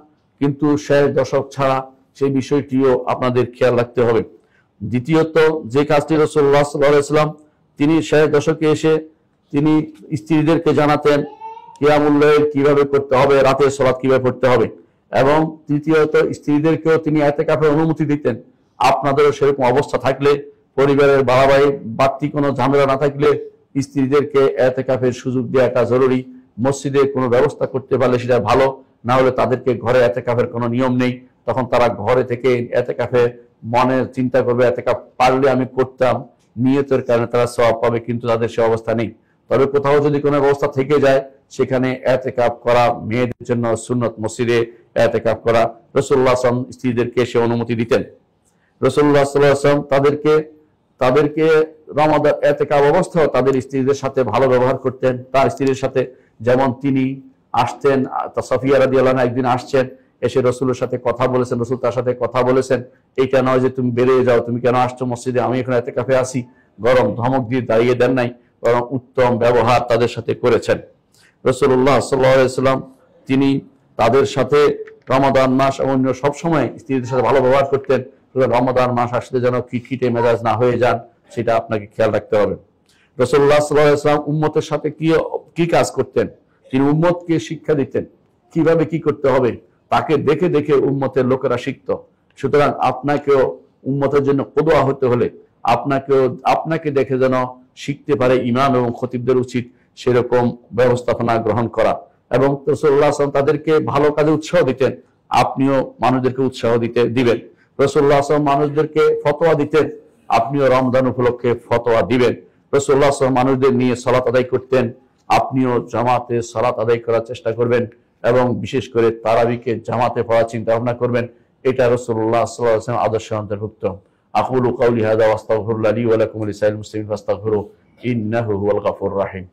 কিন্তু শেষ দশক ছাড়া সেই বিষয়টিও আপনাদের খেয়াল রাখতে হবে। দ্বিতীয়ত, যে কাজটি রাসূলুল্লাহ সাল্লাল্লাহু আলাইহি ওয়াসাল্লাম তিনি শেষ দশকে এসে তিনি স্ত্রীদেরকে জানাতেন কিয়ামুল লাইল কিভাবে করতে হবে, রাতের সালাত কিভাবে পড়তে হবে। এবং তৃতীয়ত, স্ত্রীদেরকেও তিনি ইতিকাফের অনুমতি দিতেন। আপনাদেরও সেরকম অবস্থা থাকলে, পরিবারের বাড়তি কোনো ঝামেলা না থাকলে স্ত্রীদেরকে ইতিকাফের সুযোগ দেওয়াটা জরুরি। মসজিদে কোনো ব্যবস্থা করতে পারলে সেটা ভালো, না হলে তাদেরকে ঘরে ইতিকাফের কোনো নিয়ম নেই, তখন তারা ঘরে থেকে ইতিকাফে মনে চিন্তা করবে ইতিকাফ পারলে আমি করতাম, নিয়তের কারণে তারা সওয়াব পাবে, কিন্তু তাদের সে অবস্থা নেই। তবে কোথাও যদি কোনো ব্যবস্থা থেকে যায়, সেখানে ইতিকাফ করা মেয়েদের জন্য সুন্নত, মসজিদে ইতিকাফ করা। রাসূলুল্লাহ সাল্লাল্লাহু আলাইহি ওয়াসাল্লাম স্ত্রীদেরকে সে অনুমতি দিতেন। রাসূলুল্লাহ সাল্লাল্লাহু আলাইহি ওয়াসাল্লাম তাদেরকে রমাদান ইতিকাফ অবস্থায় তাদের স্ত্রীদের সাথে ভালো ব্যবহার করতেন। তার স্ত্রীর সাথে যেমন তিনি আসতেন, সাফিয়া রাদিয়াল্লাহু আনহা একদিন আসছেন, এসে রাসূলের সাথে কথা বলেছেন, রাসূল তার সাথে কথা বলেছেন, এইটা নয় যে তুমি বেরিয়ে যাও, তুমি কেন আসছো মসজিদে, আমি এখানে ইতিকাফে আসি, গরম ধমক দিয়ে দাঁড়িয়ে দেন নাই, বরং উত্তম ব্যবহার তাদের সাথে করেছেন। রাসূলুল্লাহ সাল্লাল্লাহু আলাইহি ওয়াসাল্লাম তিনি তাদের সাথে রমাদান মাস এবং সবসময় স্ত্রীদের সাথে ভালো ব্যবহার করতেন। রমাদান মাস আসলে যেন খিটখিটে মেজাজ না হয়ে যান, সেটা আপনাকে খেয়াল রাখতে হবে। রাসূলুল্লাহ সাল্লাল্লাহু আলাইহি ওয়াসাল্লাম উম্মতের সাথে কি কাজ করতেন, তিনি উম্মতকে শিক্ষা দিতেন কিভাবে কি করতে হবে, তাকে দেখে দেখে উম্মতের লোকেরা শিখত। সুতরাং আপনাকেও উম্মতের জন্য কদওয়া হতে হলে আপনাকে দেখে যেন শিখতে পারে ইমাম এবং খতিবদের উচিত সেরকম ব্যবস্থাপনা গ্রহণ করা। এবং রাসূলুল্লাহ সাল্লাল্লাহু আলাইহি ওয়াসাল্লাম তাদেরকে ভালো কাজে উৎসাহ দিতেন, আপনিও মানুষদেরকে উৎসাহ দিবেন। রাসূলুল্লাহ সাল্লাল্লাহু আলাইহি ওয়াসাল্লাম মানুষদেরকে ফতোয়া দিতেন, আপনিও রমজান উপলক্ষে ফতোয়া দিবেন। রাসূলুল্লাহ সাল্লাল্লাহু আলাইহি ওয়াসাল্লাম মানুষদের নিয়ে সালাত আদায় করতেন, আপনিও জামাতে সালাত আদায় করার চেষ্টা করবেন এবং বিশেষ করে তারাবিকে জামাতে পড়ার চিন্তা ভাবনা করবেন। এটা রাসূলুল্লাহ সাল্লাল্লাহু আলাইহি ওয়াসাল্লাম আদর্শের অন্তর্ভুক্ত। আকুলু কাউলি হাযা ওয়া আস্তাগফিরুল্লাহ লি ওয়া লাকুম ওয়া লিসাইরিল মুসলিমিন ফাস্তাগফিরু ইন্নাহু হুয়াল গফুরুর রাহিম।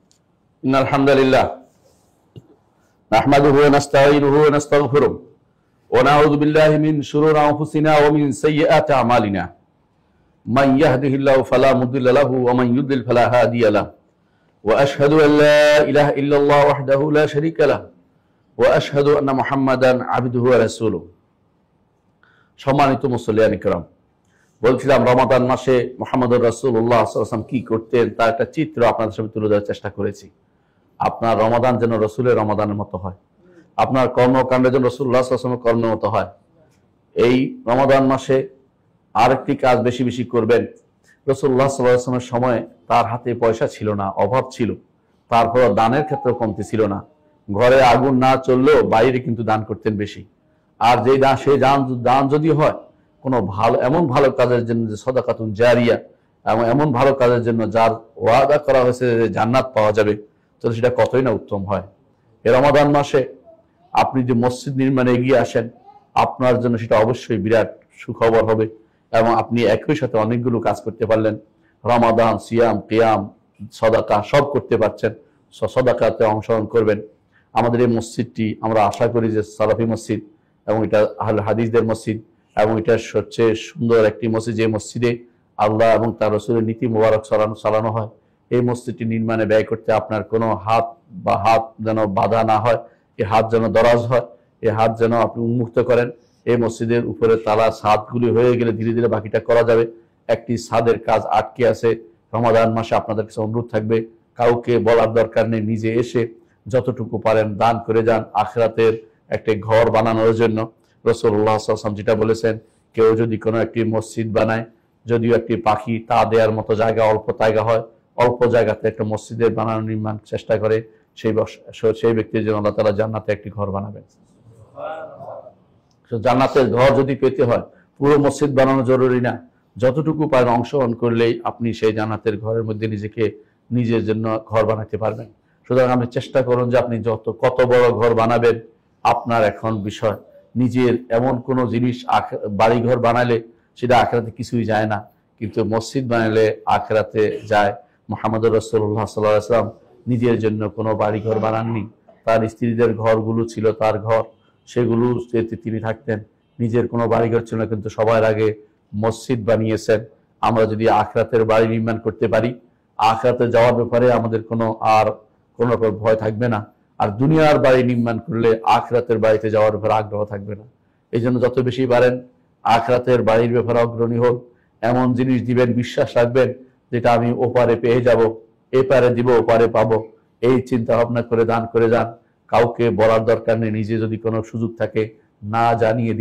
ইন্নাল হামদালিল্লাহ নাহমাদুহু ওয়া নাস্তাঈনুহু ওয়া নাস্তাগফিরুহু ওয়া নাউযু বিল্লাহি মিন শুরুরি আনফুসিনা ওয়া মিন সাইয়্যাতি আমালিনা। মান ইয়াহদিহিল্লাহু ফালা মুদিল্লা লাহু ওয়া মান ইউদ্লিল ফালা হাদিয়া লাহু। ওয়া আশহাদু আল লা ইলাহা ইল্লাল্লাহ ওয়াহদাহু লা শারীকা লাহু ওয়া আশহাদু আন্না মুহাম্মাদান আবদুহু ওয়া রাসূলুহু। সম্মানিত মুসল্লিয়ান কিরাম, বলছিলাম রমাদান মাসে মুহাম্মদুর রাসূলুল্লাহ সাল্লাল্লাহু আলাইহি ওয়াসাল্লাম কি করতেন তার একটা চিত্র আপনাদের সামনে তুলে ধরার চেষ্টা করেছি। আপনার রমাদান যেন রাসূলের রমাদানের মতো হয়, আপনার কর্মকাণ্ডে যেন রাসূলুল্লাহ সাল্লাল্লাহু আলাইহি ওয়াসাল্লামের কর্মের মতো হয়। এই রমাদান মাসে আরেকটি কাজ বেশি বেশি করবেন। রাসূলুল্লাহ সাল্লাল্লাহু আলাইহি ওয়াসাল্লামের সময় তার হাতে পয়সা ছিল না, অভাব ছিল, তারপর দানের ক্ষেত্রে কমতি ছিল না। ঘরে আগুন না চললেও বাইরে কিন্তু দান করতেন বেশি। আর সেই দান যদি হয় কোনো এমন ভালো কাজের জন্য যে সাদাকাতুন জারিয়া, এবং এমন ভালো কাজের জন্য যার ওয়াদা করা হয়েছে যে জান্নাত পাওয়া যাবে, তাহলে সেটা কতই না উত্তম হয়। এই রমাদান মাসে আপনি যে মসজিদ নির্মাণে এগিয়ে আসেন, আপনার জন্য সেটা অবশ্যই বিরাট সুখবর হবে এবং আপনি একই সাথে অনেকগুলো কাজ করতে পারলেন। রমাদান, সিয়াম, কিয়াম, সাদাকা সব করতে পারছেন। সাদাকাতে অংশগ্রহণ করবেন। আমাদের এই মসজিদটি আমরা আশা করি যে সালাফি মসজিদ এবং এটা আহলে হাদিসদের মসজিদ এবং এটা সবচেয়ে সুন্দর একটি মসজিদ, যে মসজিদে আল্লাহ এবং তার রাসূলের নীতি মোবারক চালানো হয়। এই মসজিদটি নির্মাণে ব্যয় করতে আপনার কোনো হাত যেন বাধা না হয়, এই হাত যেন দরাজ হয়, এই হাত যেন আপনি উন্মুক্ত করেন। এই মসজিদের উপরে তালা ছাদগুলি হয়ে গেলে ধীরে ধীরে বাকিটা করা যাবে। একটি ছাদের কাজ আটকে আছে। রমাদান মাসে আপনাদের কাছে অনুরোধ থাকবে, কাউকে বলার দরকার নেই, নিজে এসে যতটুকু পারেন দান করে যান আখিরাতের একটি ঘর বানানোর জন্য। রাসূলুল্লাহ সাল্লাল্লাহু আলাইহি ওয়াসাল্লাম যেটা বলেছেন, কেউ যদি কোনো একটি মসজিদ বানায়, যদিও একটি পাখি তা দেওয়ার মতো জায়গা অল্প জায়গা হয়, অল্প জায়গাতে একটা মসজিদের নির্মাণ চেষ্টা করে, সেই ব্যক্তির জন্য আল্লাহ তাআলা জান্নাতে একটি ঘর বানাবেন। জান্নাতের ঘর যদি পেতে হয় পুরো মসজিদ বানানো জরুরি না, যতটুকু পারেন অংশগ্রহণ করলেই আপনি সেই জান্নাতের ঘরের মধ্যে নিজের জন্য ঘর বানাতে পারবেন। সুতরাং আপনি চেষ্টা করুন যে আপনি কত বড় ঘর বানাবেন আপনার এখন বিষয়। নিজের এমন কোনো জিনিস বাড়িঘর বানালে সেটা আখিরাতে কিছুই যায় না, কিন্তু মসজিদ বানালে আখিরাতে যায়। মুহাম্মদ রাসূলুল্লাহ সাল্লাল্লাহু আলাইহি ওয়াসাল্লাম নিজের জন্য কোনো বাড়িঘর বানাননি, তার স্ত্রীদের ঘরগুলো ছিল তার ঘর, সেগুলো তিনি থাকতেন। নিজের কোনো বাড়িঘর ছিল না, কিন্তু সবার আগে মসজিদ বানিয়েছেন। আমরা যদি আখিরাতের বাড়ি নির্মাণ করতে পারি, আখিরাতে যাওয়ার ব্যাপারে আমাদের কোনো রকম ভয় থাকবে না। আর দুনিয়ার বাড়ি নির্মাণ করলে আখিরাতের বাড়িতে যাওয়ার ব্যাপারে আগ্রহ থাকবে না। এই জন্য যত বেশি পারেন আখিরাতের বাড়ির ব্যাপারে অগ্রণী হোক। এমন জিনিস দিবেন, বিশ্বাস রাখবেন যেটা আমি ওপারে পেয়ে যাব, এপারে দিব ওপারে পাবো, এই চিন্তা ভাবনা করে দান করে যান। কাউকে বলার দরকার নেই। নিজে যদি কোনো সুযোগ থাকে না জানিয়ে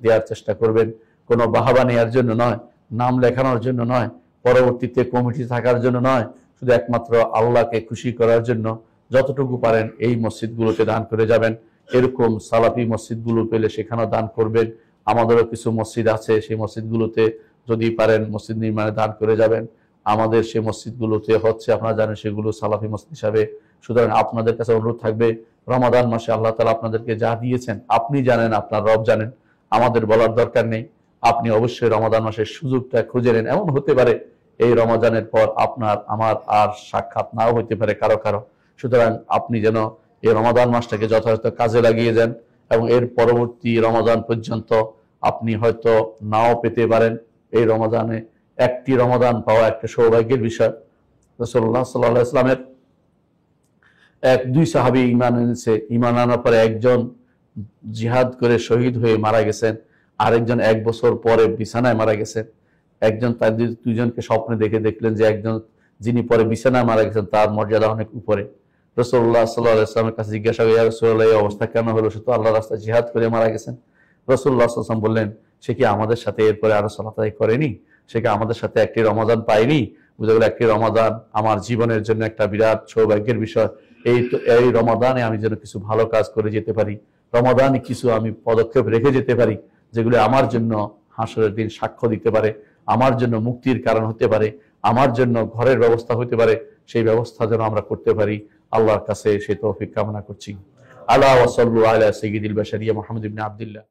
দেওয়ার চেষ্টা করবেন। কোনো বাহাবা নেওয়ার জন্য নয়, নাম লেখানোর জন্য নয়, পরবর্তীতে কমিটি থাকার জন্য নয়, শুধু একমাত্র আল্লাহকে খুশি করার জন্য যতটুকু পারেন এই মসজিদগুলোতে দান করে যাবেন। এরকম সালাফি মসজিদগুলো পেলে সেখানেও দান করবেন। আমাদেরও কিছু মসজিদ আছে, সেই মসজিদগুলোতে যদি পারেন মসজিদ নির্মাণে দান করে যাবেন। আমাদের সেই মসজিদগুলোতে হচ্ছে, আপনারা জানেন, সেগুলো সালাফি মসজিদ হিসাবে। সুতরাং আপনাদের কাছে অনুরোধ থাকবে, রমাদান মাসে আল্লাহ তাআলা আপনাদেরকে যা দিয়েছেন আপনি জানেন, আপনার রব জানেন, আমাদের বলার দরকার নেই। আপনি অবশ্যই রমাদান মাসের সুযোগটা খুঁজে নেন। এমন হতে পারে এই রমাদানের পর আপনার আমার আর সাক্ষাৎ নাও হইতে পারে কারো কারো। সুতরাং আপনি যেন এই রমাদান মাসটাকে যথাযথ কাজে লাগিয়ে যান, এবং এর পরবর্তী রমাদান পর্যন্ত আপনি হয়তো নাও পেতে পারেন। এই রমাদানে একটি রমাদান পাওয়া একটা সৌভাগ্যের বিষয়। রাসূলুল্লাহ সাল্লাল্লাহু আলাইহি ওয়াসাল্লামের দুই সাহাবী ঈমান এনেছে। ঈমান আনার পরে একজন জিহাদ করে শহীদ হয়ে মারা গেছেন, আরেকজন 1 বছর পরে বিছানায় মারা গেছেন। একজন তার দুইজনকে স্বপ্নে দেখলেন যে একজন যিনি পরে বিছানায় মারা গেছেন তার মর্যাদা অনেক উপরে। রাসূলুল্লাহ সাল্লাল্লাহু আলাইহি ওয়াসাল্লামের কাছে জিজ্ঞাসা করে, ইয়া রাসূলুল্লাহ, এই অবস্থা কেন হলো? সে তো আল্লাহর রাস্তায় জিহাদ করে মারা গেছেন। রাসূলুল্লাহ সাল্লাল্লাহু আলাইহি ওয়াসাল্লাম বললেন, সে কি আমাদের সাথে এরপরে আরো সালাত আদায় করেনি? সে কি আমাদের সাথে একটি রমাদান পায়নি? বুঝে গেল একটি রমাদান আমার জীবনের জন্য একটা বিরাট সৌভাগ্যের বিষয়। এই রমাদানে আমি যেন কিছু ভালো কাজ করে যেতে পারি, রমাদানে কিছু আমি পদক্ষেপ রেখে যেতে পারি যেগুলো আমার জন্য হাসরের দিন সাক্ষ্য দিতে পারে, আমার জন্য মুক্তির কারণ হতে পারে, আমার জন্য ঘরের ব্যবস্থা হতে পারে। সেই ব্যবস্থা যেন আমরা করতে পারি, আল্লাহর কাছে সে তৌফিক কামনা করছি। আলা ওয়া সাল্লু আলা সাইয়্যিদিল বাশারিয়া মুহাম্মদ ইবনে আব্দুল্লাহ।